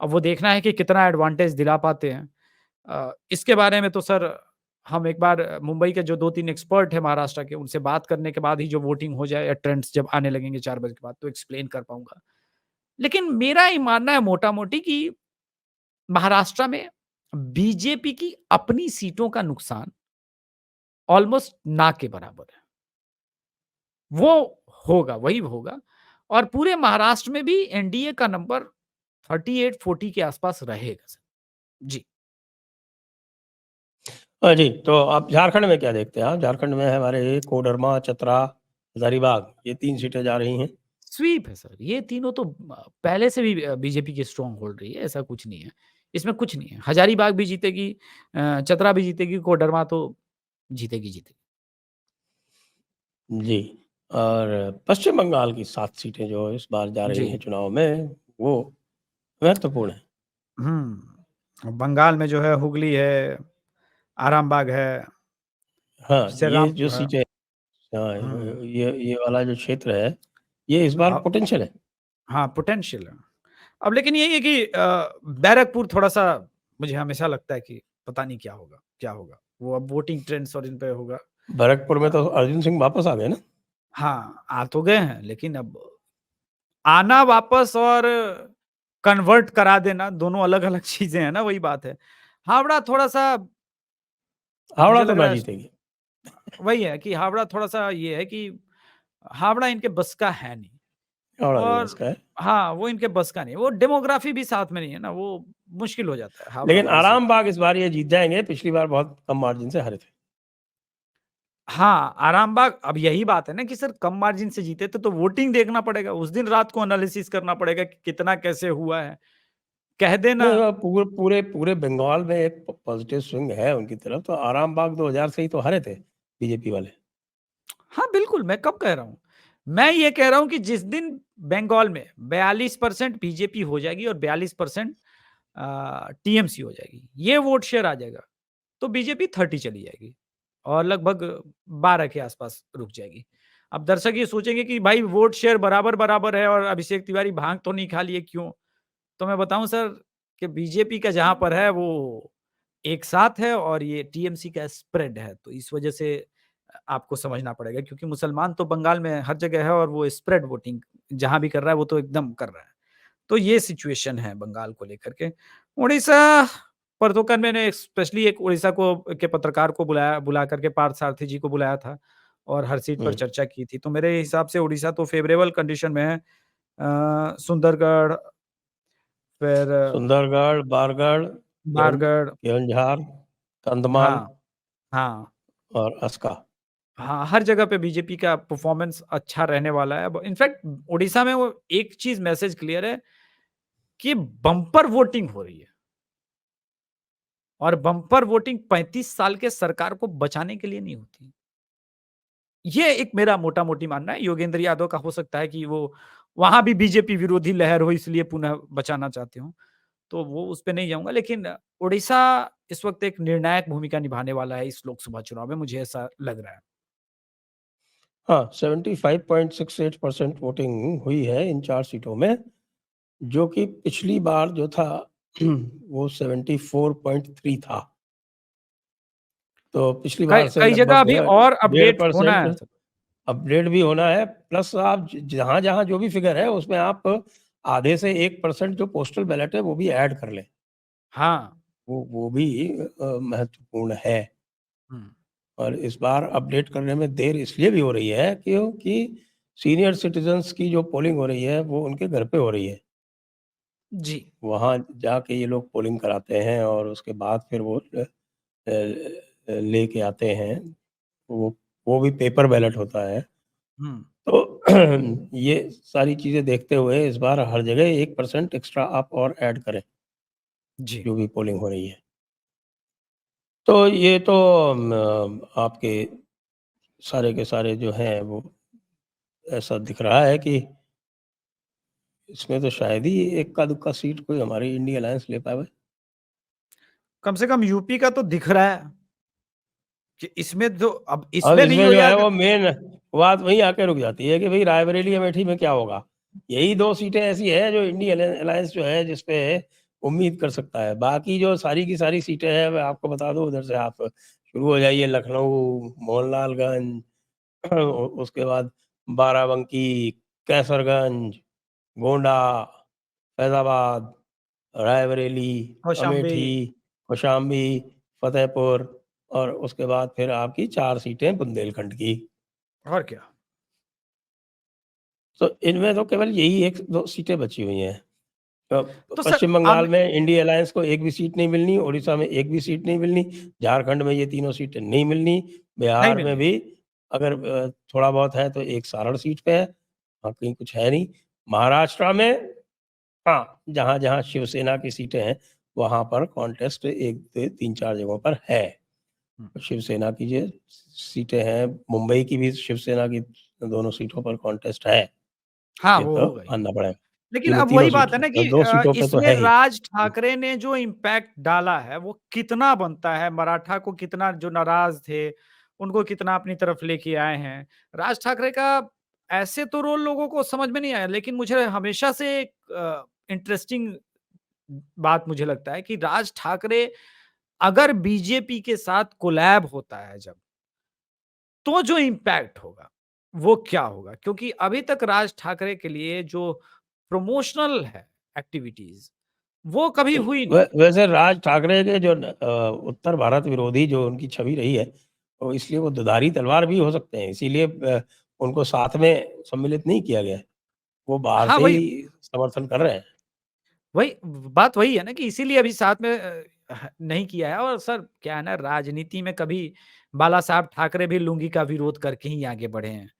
अब वो देखना है कि कितना एडवांटेज दिला पाते हैं। इसके बारे में तो सर हम एक बार मुंबई के जो 2-3 एक्सपर्ट हैं महाराष्ट्र के, उनसे बात करने के बाद ही जो वोटिंग हो जाए या ट्रेंड्स जब आने लगेंगे 4 बजे के बाद तो एक्सप्लेन कर पाऊँगा। लेकिन मेरा ये मानना है मोटा-मोटी कि महाराष्ट्र में बीजेपी की अपनी सीटों का नुकसान ऑलमोस्ट ना के बराबर है। वो होगा, वही होगा और पूरे महाराष्ट्र में भी एनडीए का नंबर 38-40 के आसपास रहेगा सर। जी। जी, तो आप झारखंड में क्या देखते हैं आप? झारखंड में हमारे कोडरमा, चतरा, हजारीबाग ये 3 सीटें जा रही हैं। स्वीप है सर, ये तीनों तो पहले से भी बीजेपी की स्ट्रॉन्ग होल्ड रही है, ऐसा कुछ नहीं है। इसमें कुछ नहीं है, हजारीबाग भी जीतेगी, चतरा भी जीतेगी, कोडरमा तो जीतेगी, जीतेगी। जी, और पश्चिम बंगाल की 7 सीटें जो इस बार जा रही जी। हैं चुनाव में, वो महत्वपूर्ण हैं। बंगाल में जो है हुगली है, आरामबाग है, हाँ, ये जो श्रीरामपुर है। सीटें हाँ, हुँ, ये वाला जो क्षेत्र है, ये इस बार अ, पोटेंशियल है। हाँ, पोटेंशियल है। अब लेकिन यही है कि बैरकपुर थोड़ा-सा मुझे हमेशा लगता है कि पता नहीं क्या होगा क्या होगा? वो अब वोटिंग ट्रेंड्स और इन पे होगा। भरतपुर में अ, तो अर्जुन सिंह वापस आ गए ना? हाँ, आ तो गए हैं, लेकिन अब आना वापस और कन्वर्ट करा देना, दोनों अलग-अलग चीज़ें हैं ना, वही बात है। हावड़ा थोड़ा-सा हावड़ा मुझे तो लग ना रहा है जीतेगी। वही है कि हावड़ा थोड़ा-सा ये है कि हावड़ा इनके बस का है नहीं हावड़ा नहीं बस और का है। हाँ, वो इनके बस का नहीं है। वो डेमोग्राफी भी साथ में नहीं है ना, वो मुश्किल हो जाता है, हावड़ा लेकिन वाले सीट। आरामबाग इस बार ये जीत जाएँगे, पिछली बार बहुत कम मार्जिन से हारे थे। हाँ, आरामबाग अब यही बात है ना कि सर कम मार्जिन से जीते थे तो वोटिंग देखना पड़ेगा। उस दिन रात को एनालिसिस करना पड़ेगा कि कितना कैसे हुआ है। कह देना नहीं, पूरे पूरे पूरे बंगाल में एक पॉजिटिव स्विंग है उनकी तरफ, तो आरामबाग 2000 से ही तो हारे थे बीजेपी वाले। हाँ, बिल्कुल, मैं कब कह रहा हूँ। मैं ये कह रहा हूँ कि जिस दिन बंगाल में 42% बीजेपी हो जाएगी और 42% टीएमसी हो जाएगी, ये वोट शेयर आ जाएगा, तो बीजेपी 30 चली जाएगी और लगभग 12 के आसपास रुक जाएगी। अब दर्शक ये सोचेंगे कि भाई वोट शेयर बराबर-बराबर है और अभिषेक तिवारी भांग तो नहीं खा लिए, क्यों? तो मैं बताऊँ सर कि बीजेपी का जहाँ पर है वो एक साथ है और ये टीएमसी का स्प्रेड है। तो इस वजह से आपको समझना पड़ेगा क्योंकि मुसलमान तो बंगाल में हर जगह है और वो स्प्रेड वोटिंग जहाँ भी कर रहा है वो तो एकदम कर रहा है। तो ये सिचुएशन है बंगाल को लेकर के। उड़ीसा पर तो कल मैंने स्पेशली एक उड़ीसा को के पत्रकार को बुला करके पार्थ सारथी जी को बुलाया था और हर सीट पर हुँ, चर्चा की थी। तो मेरे हिसाब से उड़ीसा तो फ़ेवरेबल कंडीशन में है। सुंदरगढ़ फिर सुंदरगढ़, बारगढ़, बारगढ़ केवंझार, कंधमाल हाँ, हाँ। और अस्का। हाँ, हर जगह पे बीजेपी का परफ़ॉर्मेंस अच्छा रहने वाला है। अब इनफैक्ट ओडिशा में वो एक चीज़ मैसेज क्लियर है कि बम्पर वोटिंग हो रही है और बम्पर वोटिंग 35 साल के सरकार को बचाने के लिए नहीं होती। ये एक मेरा मोटा-मोटी मानना है। योगेंद्र यादव का हो सकता है कि वो वहाँ भी बीजेपी विरोधी लहर हो इसलिए पुनः बचाना चाहते हों। तो वो उस पे नहीं जाऊँगा लेकिन ओडिशा इस वक़्त एक निर्णायक भूमिका निभाने वाला है इस लोकसभा चुनाव में, मुझे ऐसा लग रहा है। हाँ, 75.68% वोटिंग हुई है इन 4 सीटों में, जो कि पिछली बार जो था वो 74.3 था। तो पिछली बार कई से कई जगह लगभग अभी और डेढ़ अपडेट होना परसेंट है सर। अपग्रेड भी होना है, प्लस आप ज जहाँ-जहाँ जो भी फिगर है उसमें आप आधे से 1% जो पोस्टल बैलेट है वो भी ऐड कर लें। हाँ। वो भी महत्वपूर्ण है। हुँ। और इस बार अपडेट करने में देर इसलिए भी हो रही है क्योंकि सीनियर सिटीज़न्स की जो पोलिंग हो रही है वो उनके घर पे हो रही है। जी। वहाँ जाके ये लोग पोलिंग कराते हैं और उसके बाद फिर वो लेके आते हैं। वो वो भी पेपर बैलेट होता है। हुँ। तो ये सारी चीज़ें देखते हुए इस बार हर जगह 1% एक्स्ट्रा आप और ऐड करें, जी। जो भी पोलिंग हो रही है। तो ये तो आपके सारे के सारे जो हैं वो ऐसा दिख रहा है कि इसमें तो शायद ही इक्का-दुक्का सीट कोई हमारी इंडी अलायंस ले पावे। कम से कम यूपी का तो दिख रहा है कि इसमें तो अब अब इसमें नहीं इसमें हो जो है जाएगा। वो मेन बात वहीं आके रुक जाती है कि भई रायबरेली अमेठी में क्या होगा? यही 2 सीटें ऐसी हैं जो इंडी अलायंस जो है जिस पे उम्मीद कर सकता है। बाकी जो सारी की सारी सीटें हैं मैं आपको बता दूँ उधर से आप शुरू हो जाइए लखनऊ, मोहनलालगंज उसके बाद बाराबंकी, कैसरगंज, गोंडा, फैज़ाबाद, रायबरेली, कौशाम्बी अमेठी, कौशाम्बी, फ़तेहपुर और उसके बाद फिर आपकी 4 सीटें बुंदेलखंड की। और क्या। तो इनमें तो केवल यही 1-2 सीटें बची हुई हैं। तो सर पश्चिम बंगाल में इंडी अलायंस को एक भी सीट नहीं मिलनी, ओडिशा में एक भी सीट नहीं मिलनी, झारखंड में ये तीनों सीटें नहीं मिलनी, नहीं बिहार में मिलनी। भी अगर थोड़ा बहुत है तो एक सारण सीट पे है, बाकी कुछ है नहीं। महाराष्ट्र में हाँ, जहाँ-जहाँ शिवसेना की सीटें हैं, वहाँ पर कॉन्टेस्ट 1, 3-4 जगहों पर है। हुँ। शिवसेना की ये सीटें हैं, मुंबई की भी शिवसेना की दोनों सीटों पर कॉन्टेस्ट है, हाँ, ये वो तो होगा ही। मानना पड़ेगा। लेकिन लेकिन अब तीनों वही बात है सीटों ना कि 2 सीटों पे तो इसमें है ही। राज ठाकरे ने जो इम्पैक्ट डाला है, वो कितना बनता है? मराठा को कितना जो नाराज़ थे, उनको कितना अपनी तरफ लेके आए हैं। राज ठाकरे का ऐसे तो रोल लोगों को समझ में नहीं आया, लेकिन मुझे हमेशा से एक इंटरेस्टिंग बात मुझे लगता है कि राज ठाकरे अगर बीजेपी के साथ कोलैब होता है जब, तो जो इम्पैक्ट होगा, वो क्या होगा? क्योंकि अभी तक राज ठाकरे के लिए जो प्रमोशनल है एक्टिविटीज़, वो कभी हुई नहीं। वैसे राज ठाकरे के जो उत्तर भारत विरोधी जो उनकी छवि रही है, तो इसलिए वो दुधारी तलवार भी हो सकते हैं, इसीलिए उनको साथ में सम्मिलित नहीं किया गया है। वो बाहर हाँ, से वही ही समर्थन कर रहे हैं। वही बात वही है ना कि इसीलिए अभी साथ में नहीं किया है और सर क्या है ना राजनीति में कभी बाला साहब ठाकरे भी लुंगी का विरोध करके ही आगे बढ़े हैं।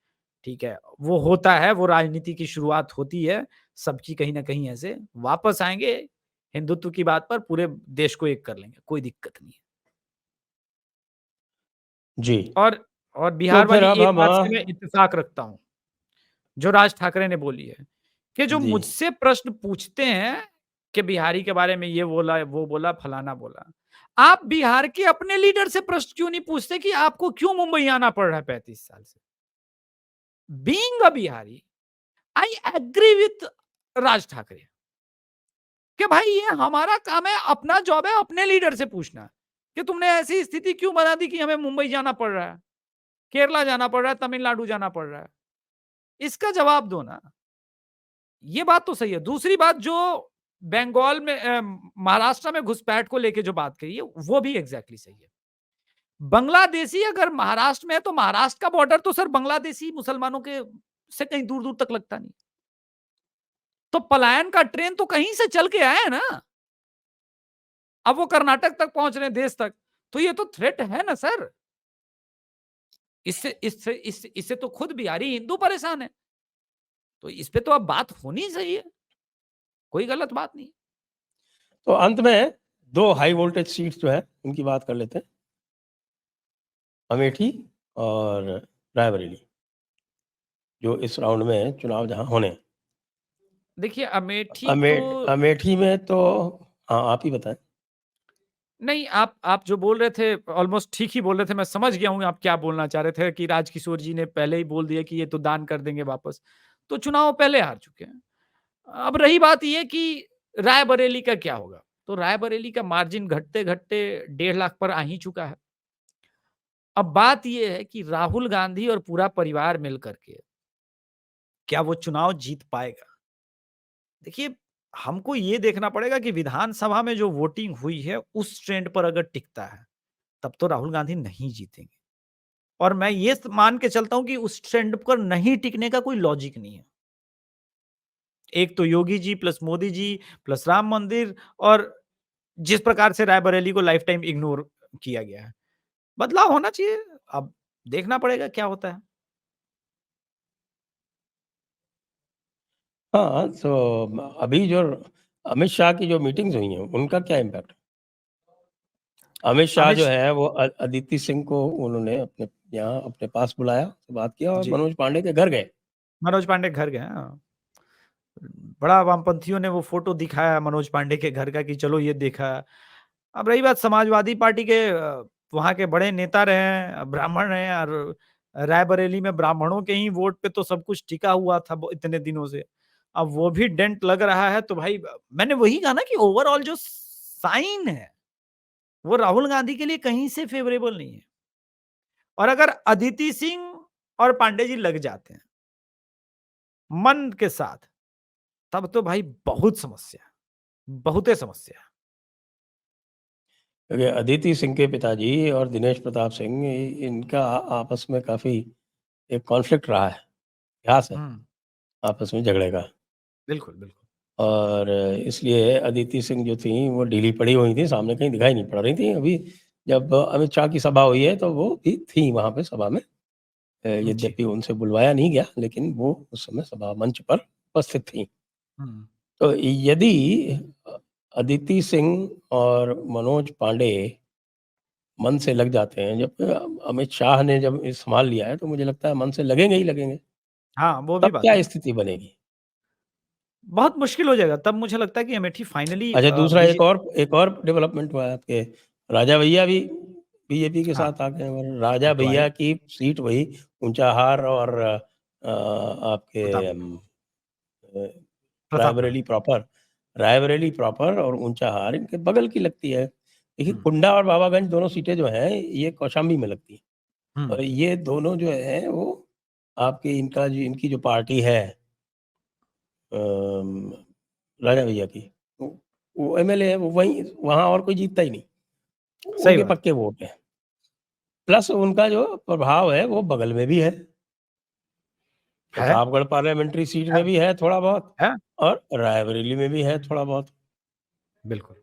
ठीक है, वो होता है, वो राजनीति की शुरुआत होती है, सबकी कहीं न कहीं ऐसे वापस आएँगे हिंदुत्व की बात पर पूरे देश को एक कर लेंगे, कोई दिक्कत नहीं है। जी, और और तो बिहार फिर वाली अब एक हम बात से मैं इत्तेफ़ाक रखता हूँ, जो राज ठाकरे ने बोली है, कि जो जी। मुझसे प्रश्न पूछते हैं कि बिहारी के बारे में ये बोला, वो बोला, फलाना बोला। आप बिहार के अपने लीडर से प्रश्न क्यों नहीं पूछते कि आपको क्यों मुंबई आना पड़ रहा है 35 साल से? Being a Bihari, I agree with Raj Thackeray कि भाई ये हमारा काम है, अपना जॉब है अपने लीडर से पूछना कि तुमने ऐसी स्थिति क्यों बना दी कि हमें मुंबई जाना पड़ रहा है, केरला जाना पड़ रहा है, तमिलनाडु जाना पड़ रहा है। इसका जवाब दो ना। ये बात तो सही है। दूसरी बात जो बंगाल में महाराष्ट्र में घुसपैठ को लेके जो बात कही है, वो भी एग्ज़ैक्टली सही है। बांग्लादेशी अगर महाराष्ट्र में है, तो महाराष्ट्र का बॉर्डर तो सर बांग्लादेशी मुसलमानों के से कहीं दूर-दूर तक लगता नहीं। तो पलायन का ट्रेन तो कहीं से चल के आया है ना। अब वो कर्नाटक तक पहुँच रहे हैं, देश तक। तो ये तो थ्रेट है ना सर। इससे तो खुद बिहारी हिंदू परेशान है। तो इस पे तो अब बात होनी चाहिए। कोई गलत बात नहीं। तो अंत में 2 हाई वोल्टेज सीट्स जो है, उनकी बात कर लेते हैं। अमेठी और रायबरेली, जो इस राउंड में चुनाव जहाँ होने हैं। देखिए अमेठी तो अमेठी में तो हाँ, आप ही बताएँ। नहीं, आप जो बोल रहे थे ऑलमोस्ट ठीक ही बोल रहे थे, मैं समझ गया हूँ आप क्या बोलना चाह रहे थे कि राजकिशोर जी ने पहले ही बोल दिया कि ये तो दान कर देंगे वापस। तो चुनाव पहले हार चुके हैं। अब रही बात ये कि रायबरेली का क्या होगा? तो रायबरेली का मार्जिन घटते-घटते 1.5 लाख पर आ ही चुका है। अब बात ये है कि राहुल गांधी और पूरा परिवार मिल कर के क्या वो चुनाव जीत पाएगा? देखिए, हमको ये देखना पड़ेगा कि विधानसभा में जो वोटिंग हुई है, उस ट्रेंड पर अगर टिकता है, तब तो राहुल गांधी नहीं जीतेंगे। और मैं ये मान के चलता हूँ कि उस ट्रेंड पर नहीं टिकने का कोई लॉजिक नहीं है। एक तो योगी जी प्लस मोदी जी प्लस राम मंदिर और जिस प्रकार से रायबरेली को लाइफ टाइम इग्नोर किया गया है। बदलाव होना चाहिए। अब देखना पड़ेगा क्या होता है। हाँ, तो अभी जो अमित शाह की जो मीटिंग्स हुई हैं, उनका क्या इम्पैक्ट? अमित शाह अमित जो है वो अदिति सिंह को उन्होंने अपने यहाँ अपने पास बुलाया, बात किया और जी, मनोज पांडे के घर गए। मनोज पांडे घर गए हैं। हाँ। बड़ा वामपंथियों ने वो फ़ोटो दिखाया मनोज पांडे के घर का कि चलो ये देखा। अब रही बात समाजवादी पार्टी के वहाँ के बड़े नेता रहे हैं, ब्राह्मण रहे हैं और रायबरेली में ब्राह्मणों के ही वोट पे तो सब कुछ टिका हुआ था ब इतने दिनों से। अब वो भी डेंट लग रहा है तो भाई मैंने वही कहा ना कि ओवरऑल जो साइन है, वो राहुल गांधी के लिए कहीं से फ़ेवरेबल नहीं है। और अगर अदिति सिंह और पांडे जी लग जाते हैं, मन के साथ, तब तो भाई बहुत समस्या है, बहुते समस्या है। क्योंकि अदिति सिंह के पिताजी और दिनेश प्रताप सिंह इनका आपस में काफ़ी एक कॉन्फ्लिक्ट रहा है, इतिहास है। हुँ। आपस में झगड़े का। बिल्कुल, बिल्कुल। और इसलिए अदिति सिंह जो थी वो ढीली पड़ी हुई थी, सामने कहीं दिखाई नहीं पड़ रही थी। अभी जब अमित शाह की सभा हुई है तो वो भी थी वहाँ पे सभा में। जी। यद्यपि उनसे बुलवाया नहीं गया, लेकिन वो उस समय सभा मंच पर उपस्थित थी। हुँ। तो यदि अदिति सिंह और मनोज पांडे मन से लग जाते हैं, जब अमित शाह ने जब ये संभाल लिया है, तो मुझे लगता है मन से लगेंगे ही लगेंगे। हाँ, वो भी तब बात क्या है। स्थिति बनेगी? बहुत मुश्किल हो जाएगा, तब मुझे लगता है कि अमेठी फाइनली अच्छा, दूसरा बीजे एक और डेवलपमेंट हुआ है आपके, राजा भैया भी बीजेपी के हाँ, साथ आ गए हैं। और राजा वो तो आए भैया की सीट वही ऊंचाहार और आपके प्रतापगढ़, अ, प्रतापगढ़। रायबरेली प्रॉपर और ऊंचाहार इनके बगल की लगती है। देखिए, हुँ, कुंडा और बाबागंज दोनों सीटें जो हैं ये कौशाम्बी में लगती हैं। हुँ, और ये दोनों जो है वो आपकी इनकी जो पार्टी है, अम, राजा भैया की, वो एमएलए है, वो वहीं वहाँ और कोई जीतता ही नहीं। सही उनके बात पक्के वोट हैं। प्लस उनका जो प्रभाव है वो बगल में भी है। है, प्रतापगढ़ पार्लियामेंट्री सीट है, में भी है थोड़ा बहुत, है, और रायबरेली में भी है थोड़ा बहुत। बिल्कुल।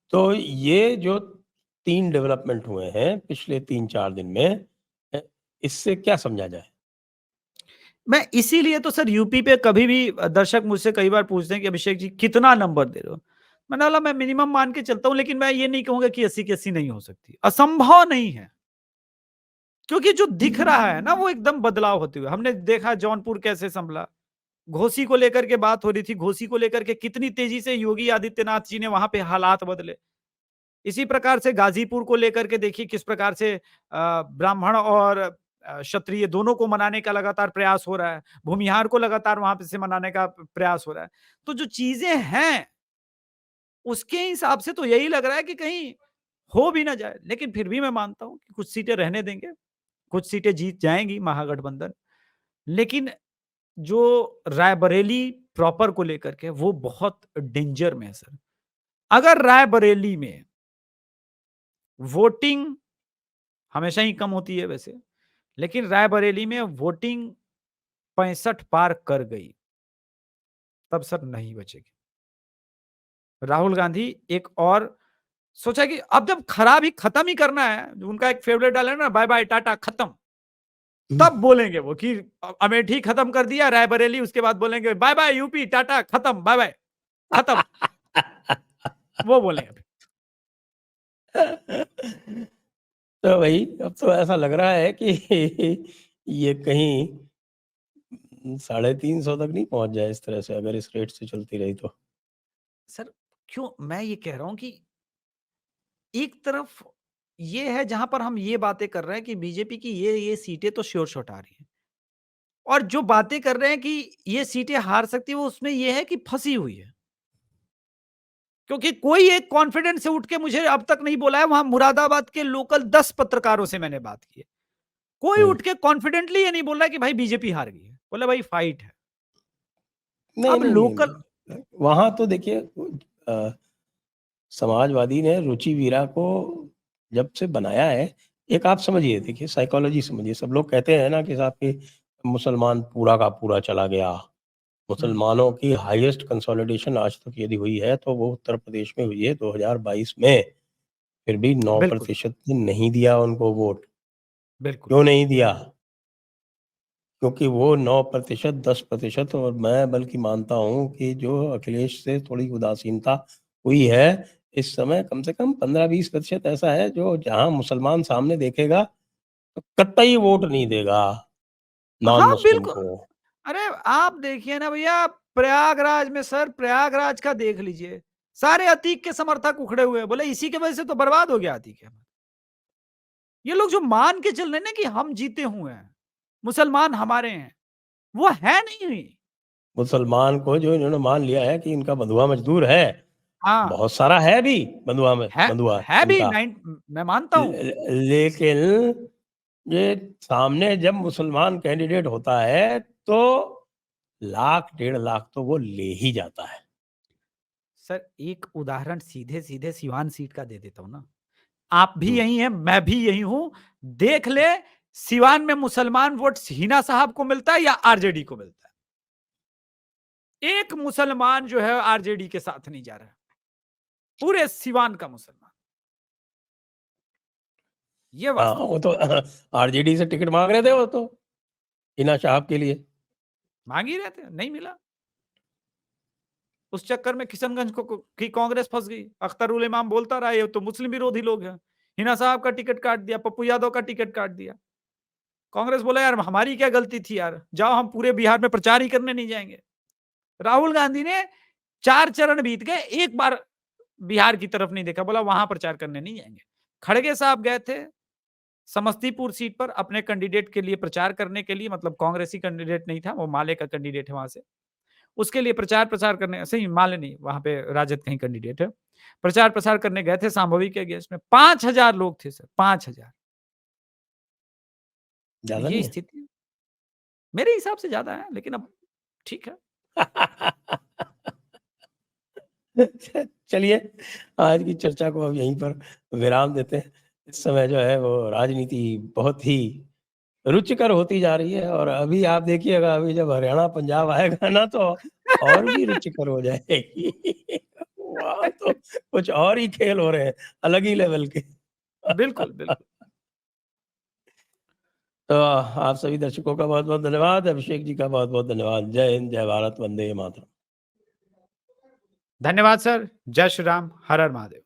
तो ये जो 3 डेवलपमेंट हुए हैं पिछले 3-4 दिन में, अ, इससे क्या समझा जाए? मैं इसीलिए तो सर यूपी पे कभी भी दर्शक मुझसे कई बार पूछते हैं कि अभिषेक जी कितना नंबर दे रहे हो? मैंने बोला मैं मिनिमम मान के चलता हूँ, लेकिन मैं ये नहीं कहूँगा कि 80 की 80 नहीं हो सकती। असंभव नहीं है। क्योंकि जो दिख रहा है ना वो एकदम बदलाव होते हुए। हमने देखा जौनपुर कैसे संभला। घोसी को लेकर के बात हो रही थी, घोसी को लेकर के कितनी तेजी से योगी आदित्यनाथ जी ने वहां पे हालात बदले। इसी प्रकार से गाजीपुर को लेकर के देखिए किस प्रकार से ब्राह्मण और क्षत्रिय दोनों को मनाने का लगातार प्रयास हो रहा है। भूमिहार को लगातार वहां पे से मनाने का प्रयास हो रहा है। तो जो चीजें हैं उसके हिसाब से तो यही लग रहा है कि कहीं हो भी ना जाए, लेकिन फिर भी मैं मानता हूं कि कुछ सीटें रहने देंगे, कुछ सीटें जीत जाएंगी महागठबंधन। लेकिन जो रायबरेली प्रॉपर को लेकर के वो बहुत डेंजर में है सर। अगर रायबरेली में वोटिंग हमेशा ही कम होती है वैसे, लेकिन रायबरेली में वोटिंग 65 पार कर गई, तब सर नहीं बचेगी। राहुल गांधी एक और सोचा कि अब जब खराब ही खत्म ही करना है, उनका एक फेवरेट डायलॉग है ना, बाय बाय टाटा खत्म। तब बोलेंगे वो कि अमेठी खत्म कर दिया, रायबरेली उसके बाद बोलेंगे बाय बाय यूपी टाटा खत्म, बाय बाय खत्म। वो बोलेंगे फिर। तो वही, अब तो ऐसा लग रहा है कि ये कहीं 350 तक नहीं पहुंच जाए इस तरह से, अगर इस रेट से चलती रही तो। सर क्यों मैं ये कह रहा हूं कि एक तरफ ये है जहां पर हम ये बातें कर रहे हैं कि बीजेपी की ये सीटें तो श्योर शॉट आ रही हैं, और जो बातें कर रहे हैं कि ये सीटें हार सकती है वो उसमें ये है कि फंसी हुई है। क्योंकि कोई एक कॉन्फिडेंस से उठ के मुझे अब तक नहीं बोला है, वहां मुरादाबाद के लोकल 10 पत्रकारों से मैंने बात की है। कोई हम्म। उठ के कॉन्फिडेंटली ये नहीं बोल रहा है कि भाई बीजेपी हार गई है, बोला भाई फाइट है। नहीं अब नहीं नहीं लोकल नहीं, वहां तो देखिए, अ, समाजवादी ने रुचि वीरा को जब से बनाया है, एक आप समझिए, देखिए साइकोलॉजी समझिए। सब लोग कहते हैं ना कि साहब कि मुसलमान पूरा का पूरा चला गया। हम्म, मुसलमानों की हाईएस्ट कंसोलिडेशन आज तक यदि हुई है तो वो उत्तर प्रदेश में हुई है 2022 में। फिर भी बिल्कुल 9% ने नहीं दिया उनको वोट। बिल्कुल। क्यों नहीं दिया? क्योंकि वो 9%, 10%, और मैं बल्कि मानता हूँ कि जो अखिलेश से थोड़ी उदासीनता हुई है, इस समय कम से कम 15-20% ऐसा है जो जहाँ मुसलमान सामने देखेगा तो कतई वोट नहीं देगा नॉन हाँ मुस्लिम बिल्कुल। को। अरे आप देखिए ना भैया, प्रयागराज में सर, प्रयागराज का देख लीजिए, सारे अतीक के समर्थक उखड़े हुए हैं, बोले इसी की वजह से तो बर्बाद हो गया अतीक अहमद। ये लोग जो मान के चल रहे हैं ना कि हम जीते हुए हैं, मुसलमान हमारे हैं, वो है नहीं। मुसलमान को जो इन्होंने मान लिया है कि इनका बंधुआ मजदूर है, हाँ, बहुत सारा है भी बंधुआ में है बंधुआ है भी इनका। नाइन मैं मानता हूँ। लेकिन ये सामने जब मुसलमान कैंडिडेट होता है तो 1 लाख 1.5 लाख तो वो ले ही जाता है। सर एक उदाहरण सीधे-सीधे सिवान सीट का दे देता हूँ ना। आप भी हम्म। यही हैं, मैं भी यही हूँ। देख ले सिवान में मुसलमान वोट हिना साहब को मिलता है या आरजेडी को मिलता है। एक मुसलमान जो है आरजेडी के साथ नहीं जा रहा, पूरे सिवान का मुसलमान। ये हाँ, वास्तव वो तो आरजेडी से टिकट मांग रहे थे वो तो, हिना साहब के लिए। मांग ही रहे थे, नहीं मिला। उस चक्कर में किशनगंज की कांग्रेस फंस गई। अख्तर उल इमाम बोलता रहा ये तो मुस्लिम विरोधी लोग हैं, हिना साहब का टिकट काट दिया, पप्पू यादव का टिकट काट दिया। कांग्रेस बोला यार हमारी क्या गलती थी यार, जाओ हम पूरे बिहार में प्रचार ही करने नहीं जाएंगे। राहुल गांधी ने 4 चरण बीत गए, एक बार बिहार की तरफ नहीं देखा, बोला वहां प्रचार करने नहीं जाएंगे। खड़गे साहब गए थे समस्तीपुर सीट पर अपने कैंडिडेट के लिए प्रचार करने के लिए, मतलब कांग्रेसी कैंडिडेट नहीं था, वो माले का कैंडिडेट है वहां से, उसके लिए प्रचार प्रसार करने, सही माले नहीं, वहां पे राजद कहीं कैंडिडेट है, प्रचार प्रसार करने गए थे सांभवी के अगेंस्ट में। 5,000 लोग थे सर, 5,000। ज्यादा ये नहीं है? स्थिति मेरे हिसाब से ज्यादा है, लेकिन अब ठीक है। चलिए, आज की चर्चा को अब यहीं पर विराम देते हैं। इस समय जो है वो राजनीति बहुत ही रुचिकर होती जा रही है, और अभी आप देखिएगा, अभी जब हरियाणा पंजाब आएगा ना तो और भी रुचिकर हो जाएगी। वहाँ तो कुछ और ही खेल हो रहे हैं, अलग ही लेवल के। बिल्कुल, बिल्कुल। तो आप सभी दर्शकों का बहुत-बहुत धन्यवाद। अभिषेक जी का बहुत-बहुत धन्यवाद। जय हिंद, जय भारत, वंदे मातरम। धन्यवाद सर। जय श्री राम, हर हर महादेव।